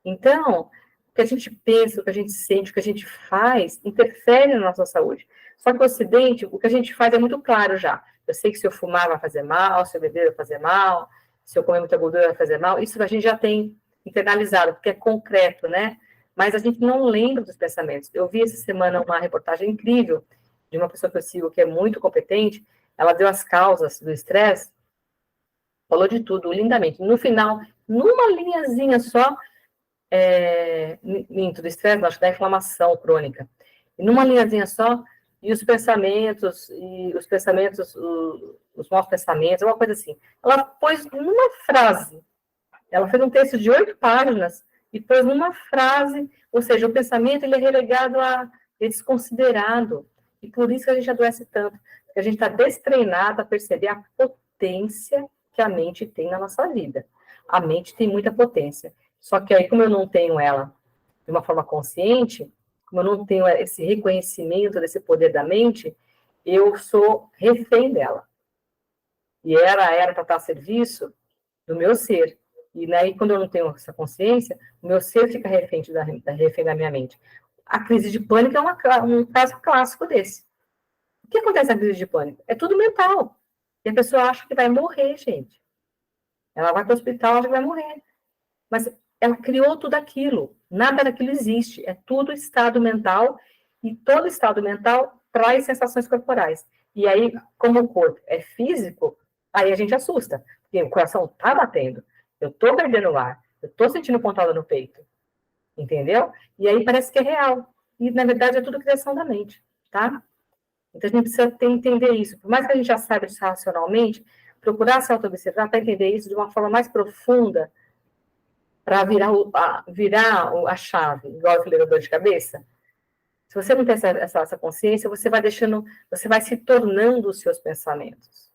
Então, o que a gente pensa, o que a gente sente, o que a gente faz, interfere na nossa saúde. Só que o Ocidente, o que a gente faz é muito claro já. Eu sei que se eu fumar vai fazer mal, se eu beber vai fazer mal, se eu comer muita gordura vai fazer mal. Isso a gente já tem internalizado, porque é concreto, né? Mas a gente não lembra dos pensamentos. Eu vi essa semana uma reportagem incrível de uma pessoa que eu sigo, que é muito competente. Ela deu as causas do estresse, falou de tudo lindamente. No final, numa linhazinha só, minto, do estresse, acho que da inflamação crônica. E numa linhazinha só, e os pensamentos, os maus pensamentos, uma coisa assim. Ela pôs numa frase, ela fez um texto de 8 páginas, e pôs numa frase, ou seja, o pensamento ele é relegado é desconsiderado. E por isso que a gente adoece tanto, porque a gente está destreinado a perceber a potência que a mente tem na nossa vida. A mente tem muita potência. Só que aí, como eu não tenho ela de uma forma consciente, como eu não tenho esse reconhecimento desse poder da mente, eu sou refém dela. E ela era para estar a serviço do meu ser. E aí, quando eu não tenho essa consciência, o meu ser fica refém da minha mente. A crise de pânico é um caso clássico desse. O que acontece na crise de pânico? É tudo mental. E a pessoa acha que vai morrer, gente. Ela vai para o hospital, acha que vai morrer. Mas ela criou tudo aquilo. Nada daquilo existe. É tudo estado mental. E todo estado mental traz sensações corporais. E aí, como o corpo é físico, aí a gente assusta. Porque o coração está batendo. Eu estou perdendo o ar. Eu estou sentindo pontada no peito. Entendeu? E aí parece que é real. E, na verdade, é tudo criação da mente. Tá? Então, a gente precisa entender isso. Por mais que a gente já saiba disso racionalmente, procurar se auto-observar para entender isso de uma forma mais profunda, para virar a chave, igual eu falei da dor de cabeça. Se você não tem essa consciência, você vai deixando, você vai se tornando os seus pensamentos.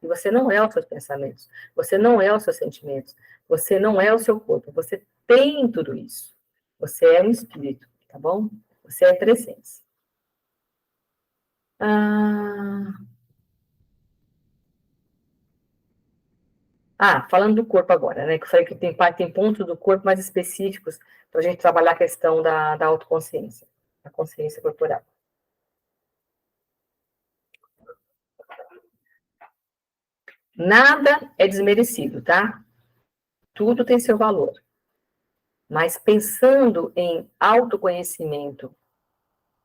E você não é os seus pensamentos, você não é os seus sentimentos, você não é o seu corpo, você tem tudo isso. Você é um espírito, tá bom? Você é presença. Falando do corpo agora, né? Que eu falei que tem pontos do corpo mais específicos para a gente trabalhar a questão da autoconsciência, da consciência corporal. Nada é desmerecido, tá? Tudo tem seu valor. mas pensando em autoconhecimento,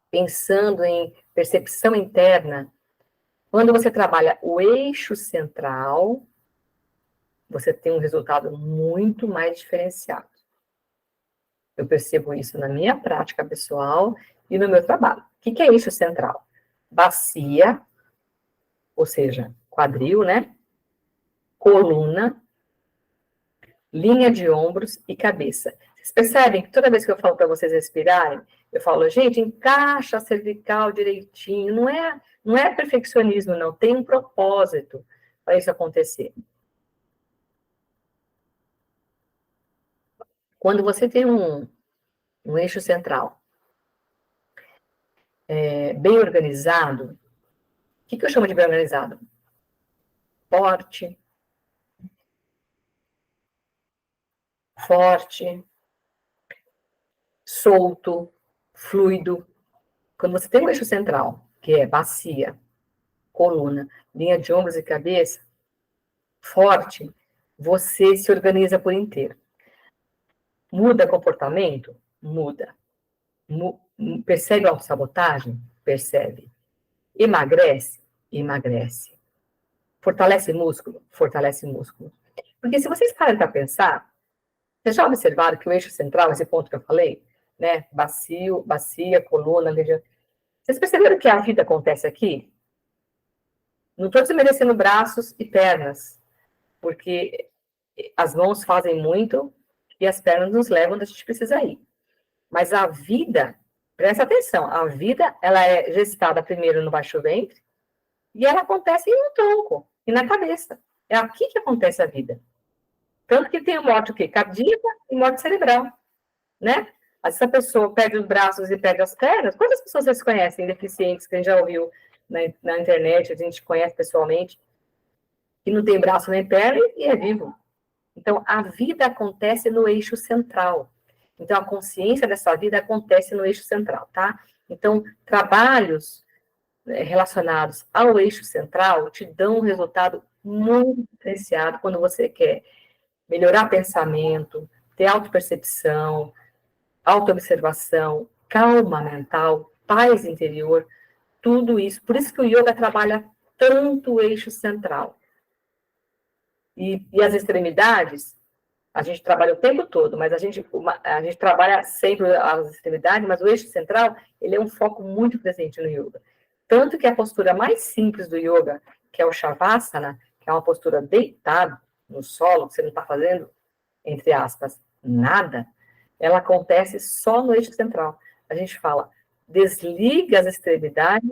pensando em percepção interna, quando você trabalha o eixo central, você tem um resultado muito mais diferenciado. Eu percebo isso na minha prática pessoal e no meu trabalho. O que é eixo central? Bacia, ou seja, quadril, né? Coluna, linha de ombros e cabeça. Vocês percebem que toda vez que eu falo para vocês respirarem, eu falo, gente, encaixa a cervical direitinho. Não é perfeccionismo, não. Tem um propósito para isso acontecer. Quando você tem um eixo central bem organizado, o que eu chamo de bem organizado? Forte, solto, fluido. Quando você tem um eixo central, que é bacia, coluna, linha de ombros e cabeça, forte, você se organiza por inteiro. Muda comportamento? Muda. Percebe autossabotagem? Percebe. Emagrece? Emagrece. Fortalece músculo? Fortalece músculo. Porque se vocês pararem para pensar, vocês já observaram que o eixo central, esse ponto que eu falei, né? Bacia, coluna, região. Vocês perceberam que a vida acontece aqui? Não estou desmerecendo braços e pernas, porque as mãos fazem muito e as pernas nos levam onde a gente precisa ir. Mas a vida, presta atenção, a vida, ela é gestada primeiro no baixo ventre e ela acontece no tronco e na cabeça. É aqui que acontece a vida. Tanto que tem morte o quê? Cardíaca e morte cerebral, né? Essa pessoa perde os braços e perde as pernas. Quantas pessoas vocês conhecem deficientes que a gente já ouviu na internet, a gente conhece pessoalmente, que não tem braço nem perna e é vivo? Então, a vida acontece no eixo central. Então, a consciência dessa vida acontece no eixo central, tá? Então, trabalhos relacionados ao eixo central te dão um resultado muito diferenciado quando você quer melhorar pensamento, ter autopercepção, autoobservação, calma mental, paz interior, tudo isso. Por isso que o yoga trabalha tanto o eixo central. E as extremidades, a gente trabalha o tempo todo, mas a gente trabalha sempre as extremidades, mas o eixo central, ele é um foco muito presente no yoga. Tanto que a postura mais simples do yoga, que é o Shavasana, que é uma postura deitada no solo, que você não está fazendo, entre aspas, nada, ela acontece só no eixo central. A gente fala, desliga as extremidades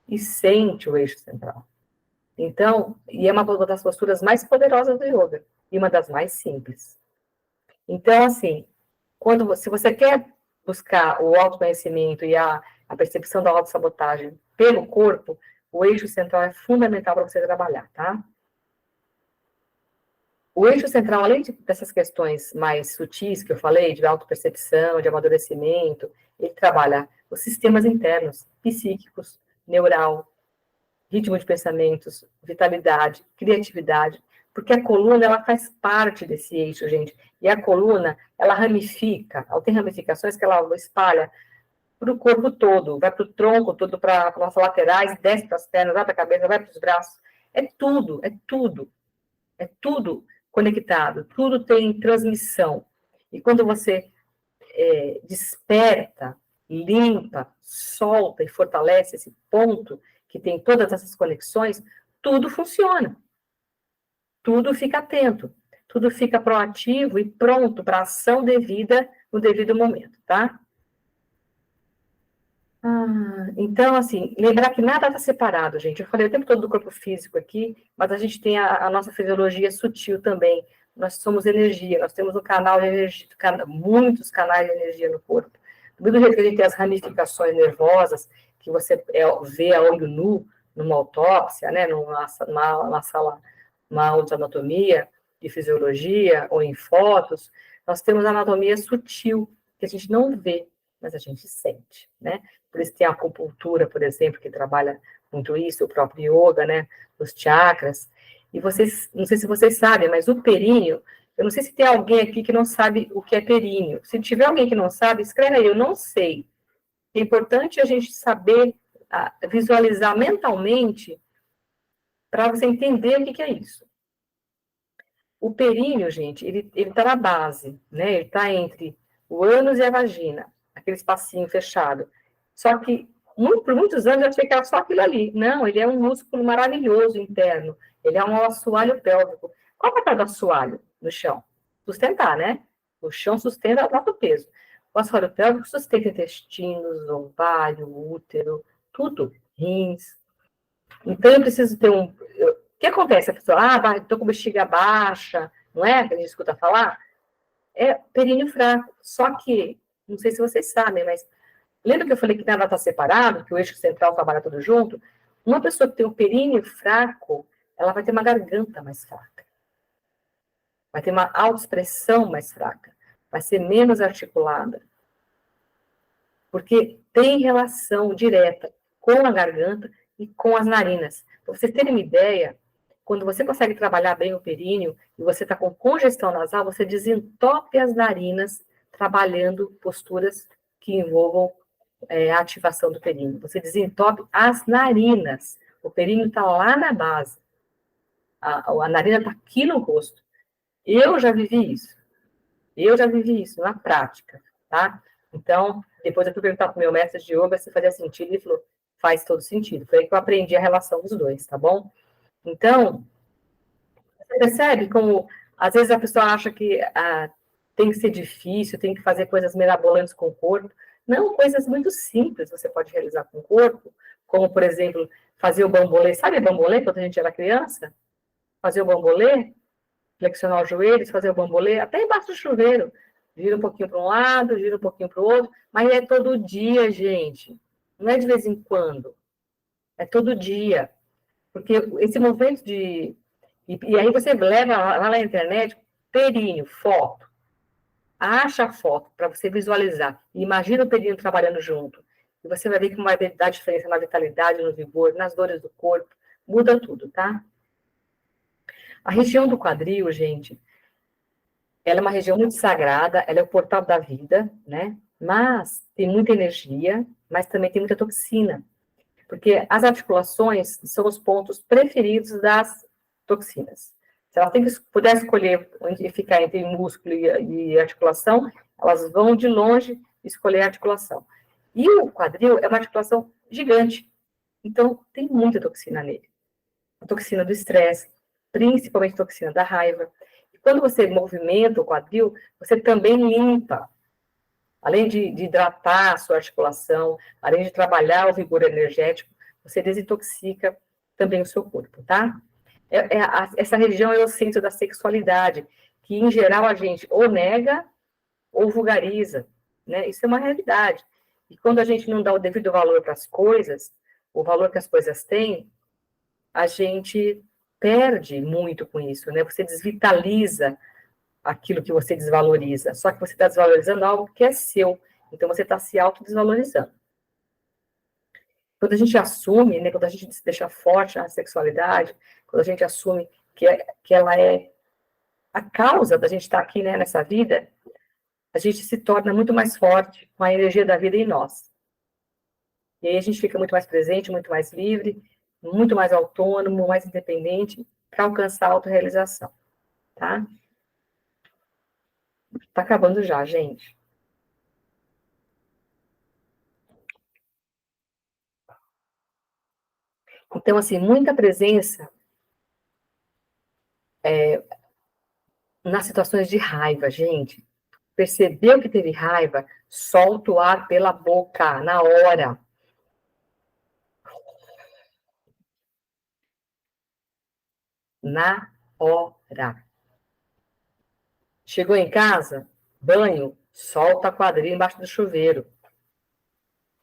e sente o eixo central. Então, e é uma das posturas mais poderosas do yoga, e uma das mais simples. Então, assim, se você quer buscar o autoconhecimento e a percepção da autossabotagem pelo corpo, o eixo central é fundamental para você trabalhar, tá? O eixo central, além dessas questões mais sutis que eu falei, de autopercepção, de amadurecimento, ele trabalha os sistemas internos, psíquicos, neural, ritmo de pensamentos, vitalidade, criatividade, porque a coluna, ela faz parte desse eixo, gente. E a coluna, ela ramifica, ela tem ramificações que ela espalha para o corpo todo, vai para o tronco todo, para as laterais, desce para as pernas, vai para a cabeça, vai para os braços. É tudo, é tudo. É tudo conectado, tudo tem transmissão. E quando você desperta, limpa, solta e fortalece esse ponto que tem todas essas conexões, tudo funciona. Tudo fica atento, tudo fica proativo e pronto para a ação devida no devido momento, tá? Então, assim, lembrar que nada está separado, gente. Eu falei o tempo todo do corpo físico aqui, mas a gente tem a nossa fisiologia sutil também. Nós somos energia, nós temos um canal de energia, muitos canais de energia no corpo. Do mesmo jeito que a gente tem as ramificações nervosas, que você vê a olho nu, numa autópsia, né, numa sala, uma aula de anatomia, de fisiologia, ou em fotos, nós temos a anatomia sutil, que a gente não vê, mas a gente sente, né? Por isso tem a acupuntura, por exemplo, que trabalha muito isso, o próprio yoga, né? Os chakras. E vocês, não sei se vocês sabem, mas o períneo, Eu não sei se tem alguém aqui que não sabe o que é períneo. Se tiver alguém que não sabe, escreve aí, eu não sei. É importante a gente saber visualizar mentalmente para você entender o que é isso. O períneo, gente, ele está na base, né? Ele está entre o ânus e a vagina, aquele espacinho fechado. Só que por muitos anos eu achei que era só aquilo ali. Não, ele é um músculo maravilhoso interno. Ele é um assoalho pélvico. Qual é o papel do assoalho no chão? Sustentar, né? O chão sustenta o próprio peso. O assoalho pélvico sustenta intestinos, ovário, útero, tudo, rins. Então eu preciso ter um. O que acontece? A pessoa, estou com bexiga baixa, não é? Que a gente escuta falar. É períneo fraco. Só que, não sei se vocês sabem, mas lembra que eu falei que nada está separado, que o eixo central trabalha tudo junto? Uma pessoa que tem um períneo fraco, ela vai ter uma garganta mais fraca. Vai ter uma autoexpressão mais fraca. Vai ser menos articulada. Porque tem relação direta com a garganta e com as narinas. Para vocês terem uma ideia, quando você consegue trabalhar bem o períneo e você está com congestão nasal, você desentope as narinas trabalhando posturas que envolvam a ativação do períneo. Você desentope as narinas. O períneo está lá na base. A narina está aqui no rosto. Eu já vivi isso. Na prática, tá? Então, depois eu fui perguntar para o meu mestre de yoga se fazia sentido, ele falou, faz todo sentido. Foi aí que eu aprendi a relação dos dois, tá bom? Então, você percebe como, às vezes, a pessoa acha que tem que ser difícil, tem que fazer coisas mirabolantes com o corpo. Não, coisas muito simples você pode realizar com o corpo, como, por exemplo, fazer o bambolê. Sabe o bambolê, quando a gente era criança? Fazer o bambolê, flexionar os joelhos, fazer o bambolê, até embaixo do chuveiro. Gira um pouquinho para um lado, gira um pouquinho para o outro, mas é todo dia, gente. Não é de vez em quando. É todo dia. Porque esse movimento de... E aí você leva lá na internet, períneo, foto. Acha a foto para você visualizar. Imagina o períneo trabalhando junto. E você vai ver que vai dar diferença na vitalidade, no vigor, nas dores do corpo. Muda tudo, tá? A região do quadril, gente, ela é uma região muito sagrada, ela é o portal da vida, né? Mas tem muita energia, mas também tem muita toxina. Porque as articulações são os pontos preferidos das toxinas. Se ela puder escolher onde ficar entre músculo e articulação, elas vão de longe escolher a articulação. E o quadril é uma articulação gigante. Então, tem muita toxina nele. A toxina do estresse, principalmente a toxina da raiva. E quando você movimenta o quadril, você também limpa. Além de hidratar a sua articulação, além de trabalhar o vigor energético, você desintoxica também o seu corpo, tá? Essa região é o centro da sexualidade, que em geral a gente ou nega ou vulgariza, né? Isso é uma realidade. E quando a gente não dá o devido valor para as coisas, o valor que as coisas têm, a gente perde muito com isso, né? Você desvitaliza aquilo que você desvaloriza, só que você está desvalorizando algo que é seu, então você está se autodesvalorizando. Quando a gente assume, né, quando a gente se deixa forte na sexualidade, quando a gente assume que ela é a causa da gente estar aqui, né, nessa vida, a gente se torna muito mais forte com a energia da vida em nós. E aí a gente fica muito mais presente, muito mais livre, muito mais autônomo, mais independente, para alcançar a autorrealização, tá? Tá acabando já, gente. Então, assim, muita presença nas situações de raiva, gente. Percebeu que teve raiva? Solta o ar pela boca, na hora. Na hora. Chegou em casa? Banho? Solta a quadrilha embaixo do chuveiro.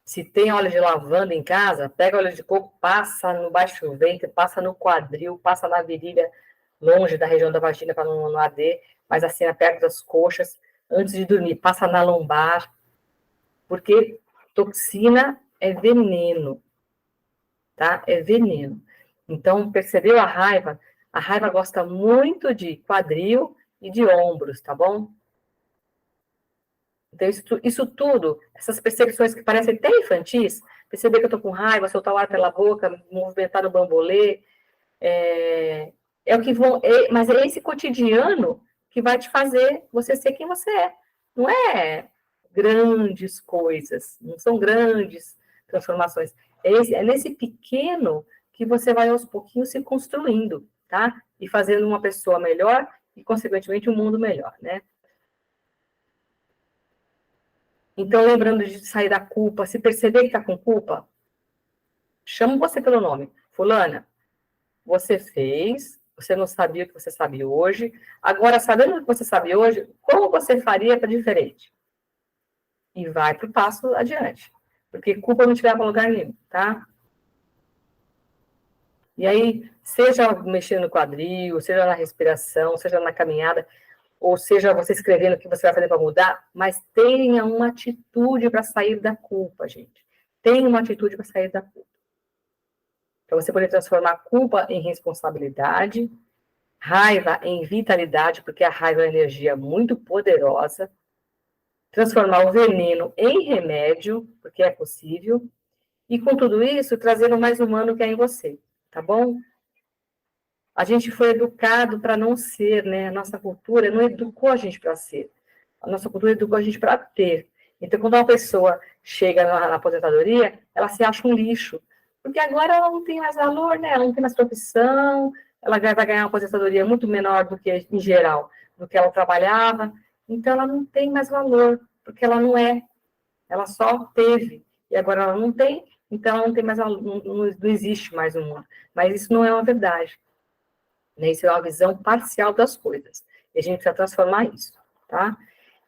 Se tem óleo de lavanda em casa, pega óleo de coco, passa no baixo ventre, passa no quadril, passa na virilha, longe da região da vagina para não arder, mas assim, perto das coxas, antes de dormir, passa na lombar, porque toxina é veneno, tá? É veneno. Então, percebeu a raiva? A raiva gosta muito de quadril e de ombros, tá bom? Então, isso tudo, essas percepções que parecem até infantis, perceber que eu estou com raiva, soltar o ar pela boca, movimentar o bambolê, é o que vão. Mas é esse cotidiano que vai te fazer você ser quem você é. Não é grandes coisas, não são grandes transformações. É nesse pequeno que você vai aos pouquinhos se construindo, tá? E fazendo uma pessoa melhor e, consequentemente, um mundo melhor, né? Então, lembrando de sair da culpa, se perceber que está com culpa, chama você pelo nome. Fulana, você fez, você não sabia o que você sabe hoje. Agora, sabendo o que você sabe hoje, como você faria para diferente? E vai para o passo adiante. Porque culpa não te leva a lugar nenhum, tá? E aí, seja mexendo no quadril, seja na respiração, seja na caminhada, ou seja você escrevendo o que você vai fazer para mudar, mas tenha uma atitude para sair da culpa, gente. Tenha uma atitude para sair da culpa. Para você poder transformar a culpa em responsabilidade, raiva em vitalidade, porque a raiva é uma energia muito poderosa, transformar o veneno em remédio, porque é possível, e com tudo isso, trazer o mais humano que é em você, tá bom? A gente foi educado para não ser, né? A nossa cultura não educou a gente para ser. A nossa cultura educou a gente para ter. Então, quando uma pessoa chega na aposentadoria, ela se acha um lixo. Porque agora ela não tem mais valor, né? Ela não tem mais profissão, ela vai ganhar uma aposentadoria muito menor do que, em geral, do que ela trabalhava. Então, ela não tem mais valor, porque ela não é. Ela só teve. E agora ela não tem, então ela não tem mais valor, não existe mais um mundo. Mas isso não é uma verdade. Né? Isso é uma visão parcial das coisas. E a gente precisa transformar isso, tá?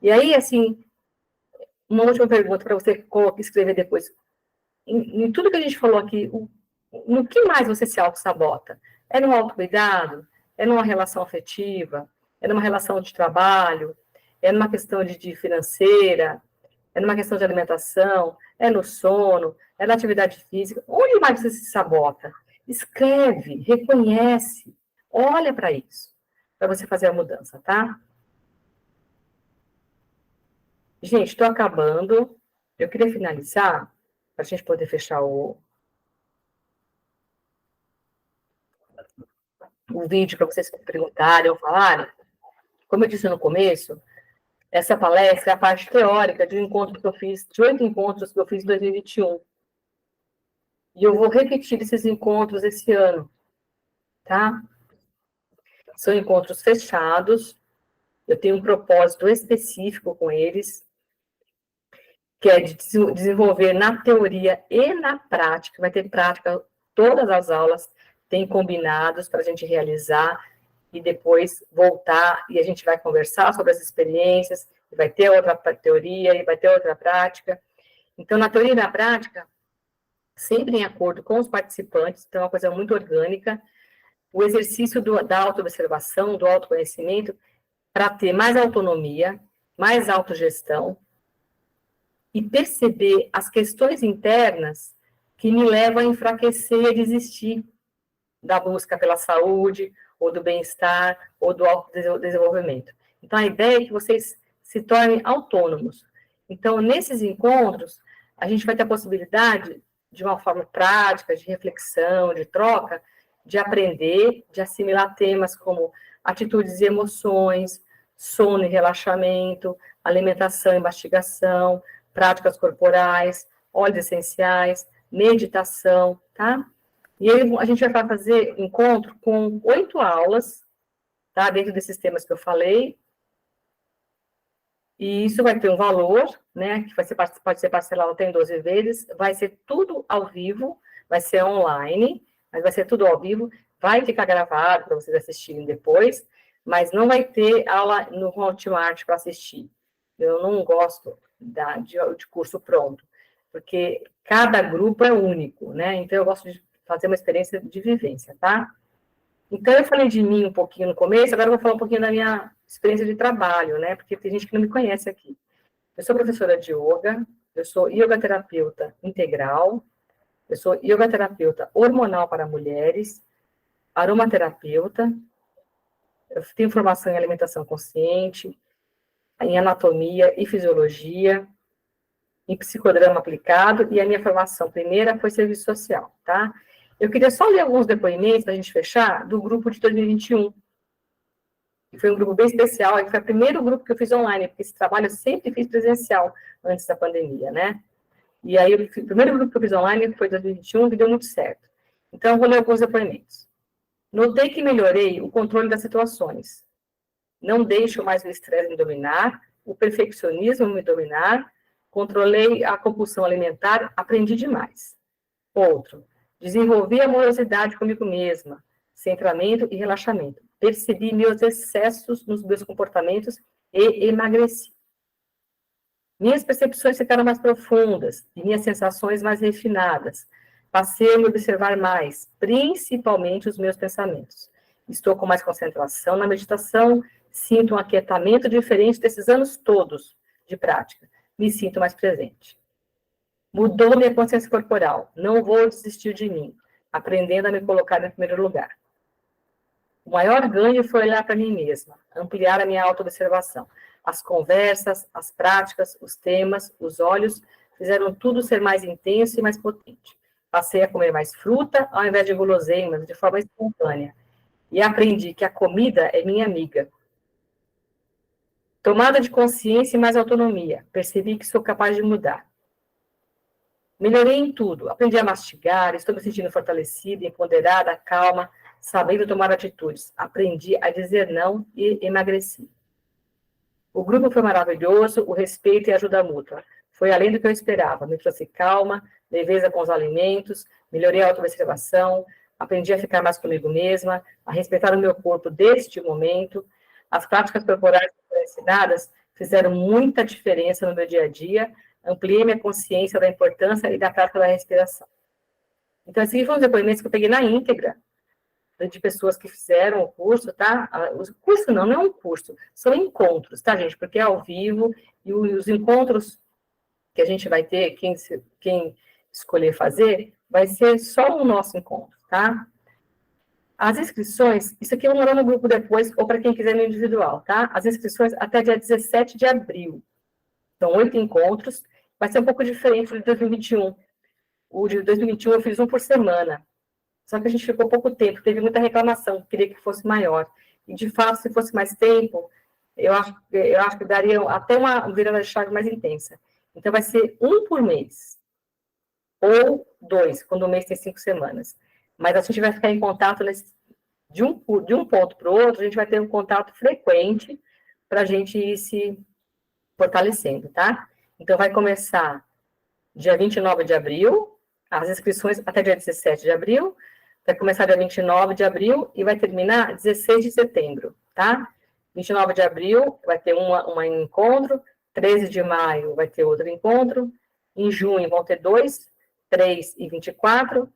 E aí, assim, uma última pergunta para você escrever depois. Em tudo que a gente falou aqui, no que mais você se auto-sabota? É no autocuidado? É numa relação afetiva? É numa relação de trabalho? É numa questão de financeira? É numa questão de alimentação? É no sono? É na atividade física? Onde mais você se sabota? Escreve, reconhece, olha para isso, para você fazer a mudança, tá? Gente, estou acabando. Eu queria finalizar, para a gente poder fechar o vídeo, para vocês perguntarem ou falarem. Como eu disse no começo, essa palestra é a parte teórica de um encontro que eu fiz, de 8 encontros que eu fiz em 2021. E eu vou repetir esses encontros esse ano, tá? São encontros fechados, eu tenho um propósito específico com eles, que é de desenvolver na teoria e na prática, vai ter prática, todas as aulas têm combinados para a gente realizar e depois voltar e a gente vai conversar sobre as experiências, e vai ter outra teoria e vai ter outra prática. Então, na teoria e na prática, sempre em acordo com os participantes, então é uma coisa muito orgânica, o exercício da autoobservação, do autoconhecimento, para ter mais autonomia, mais autogestão, e perceber as questões internas que me levam a enfraquecer e a desistir da busca pela saúde, ou do bem-estar, ou do autodesenvolvimento. Então, a ideia é que vocês se tornem autônomos. Então, nesses encontros, a gente vai ter a possibilidade, de uma forma prática, de reflexão, de troca, de aprender, de assimilar temas como atitudes e emoções, sono e relaxamento, alimentação e mastigação, práticas corporais, óleos essenciais, meditação, tá? E aí a gente vai fazer encontro com 8 aulas, tá? Dentro desses temas que eu falei. E isso vai ter um valor, né? Que pode ser parcelado até em 12 vezes. Vai ser tudo ao vivo, vai ser online, mas vai ser tudo ao vivo. Vai ficar gravado para vocês assistirem depois, mas não vai ter aula no Hotmart para assistir. Eu não gosto de curso pronto, porque cada grupo é único, né? Então eu gosto de fazer uma experiência de vivência, tá? Então, eu falei de mim um pouquinho no começo, agora eu vou falar um pouquinho da minha experiência de trabalho, né? Porque tem gente que não me conhece aqui. Eu sou professora de yoga, eu sou yoga terapeuta integral, eu sou yoga terapeuta hormonal para mulheres, aromaterapeuta, Eu tenho formação em alimentação consciente, em anatomia e fisiologia, em psicodrama aplicado, e a minha formação primeira foi serviço social, tá? Eu queria só ler alguns depoimentos, para a gente fechar, do grupo de 2021, que foi um grupo bem especial, e foi o primeiro grupo que eu fiz online, porque esse trabalho eu sempre fiz presencial, antes da pandemia, né? E aí, o primeiro grupo que eu fiz online foi em 2021, que deu muito certo. Então, eu vou ler alguns depoimentos. Notei que melhorei o controle das situações. Não deixo mais o estresse me dominar, o perfeccionismo me dominar, controlei a compulsão alimentar, aprendi demais. Outro, desenvolvi amorosidade comigo mesma, centramento e relaxamento. Percebi meus excessos nos meus comportamentos e emagreci. Minhas percepções ficaram mais profundas e minhas sensações mais refinadas. Passei a me observar mais, principalmente os meus pensamentos. Estou com mais concentração na meditação, sinto um aquietamento diferente desses anos todos de prática. Me sinto mais presente. Mudou minha consciência corporal. Não vou desistir de mim, aprendendo a me colocar em primeiro lugar. O maior ganho foi olhar para mim mesma, ampliar a minha autoobservação. As conversas, as práticas, os temas, os olhos, fizeram tudo ser mais intenso e mais potente. Passei a comer mais fruta, ao invés de guloseimas, de forma espontânea. E aprendi que a comida é minha amiga. Tomada de consciência e mais autonomia. Percebi que sou capaz de mudar. Melhorei em tudo. Aprendi a mastigar, estou me sentindo fortalecida, empoderada, calma, sabendo tomar atitudes. Aprendi a dizer não e emagreci. O grupo foi maravilhoso, o respeito e a ajuda mútua. Foi além do que eu esperava. Me trouxe calma, leveza com os alimentos, melhorei a autoobservação, aprendi a ficar mais comigo mesma, a respeitar o meu corpo desde o momento. As práticas corporais que foram ensinadas fizeram muita diferença no meu dia a dia, ampliei minha consciência da importância e da prática da respiração. Então, esses foram os depoimentos que eu peguei na íntegra, de pessoas que fizeram o curso, tá? O curso não é um curso, são encontros, tá, gente? Porque é ao vivo, e os encontros que a gente vai ter, quem escolher fazer, vai ser só o nosso encontro, tá? As inscrições, isso aqui eu vou mandar no grupo depois, ou para quem quiser no individual, tá? As inscrições até dia 17 de abril. São 8 encontros, vai ser um pouco diferente do de 2021. O de 2021 eu fiz um por semana. Só que a gente ficou pouco tempo, teve muita reclamação, queria que fosse maior. E, de fato, se fosse mais tempo, eu acho que daria até uma virada de chave mais intensa. Então, vai ser um por mês, ou dois, quando o mês tem 5 semanas. Mas a gente vai ficar em contato de um ponto para o outro, a gente vai ter um contato frequente para a gente ir se fortalecendo, tá? Então, vai começar dia 29 de abril, as inscrições até dia 17 de abril, vai começar dia 29 de abril e vai terminar 16 de setembro, tá? 29 de abril vai ter um encontro, 13 de maio vai ter outro encontro, em junho vão ter dois, 3 e 24,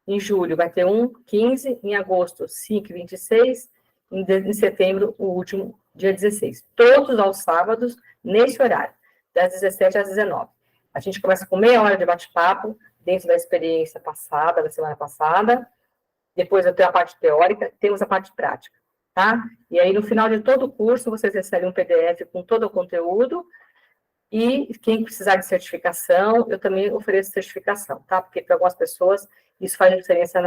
em julho vai ter 15, em agosto 5 e 26, em setembro o último, dia 16. Todos aos sábados, nesse horário, das 17 às 19. A gente começa com meia hora de bate-papo, dentro da experiência passada, da semana passada, depois eu tenho a parte teórica, temos a parte prática, tá? E aí, no final de todo o curso, vocês recebem um PDF com todo o conteúdo, e quem precisar de certificação, eu também ofereço certificação, tá? Porque para algumas pessoas isso faz diferença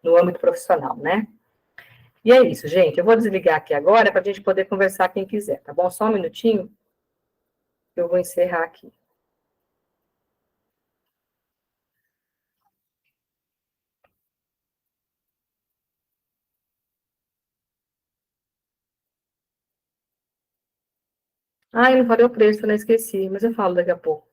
no âmbito profissional, né? E é isso, gente. Eu vou desligar aqui agora para a gente poder conversar quem quiser, tá bom? Só um minutinho, eu vou encerrar aqui. Ah, eu não falei o preço, né? Esqueci, mas eu falo daqui a pouco.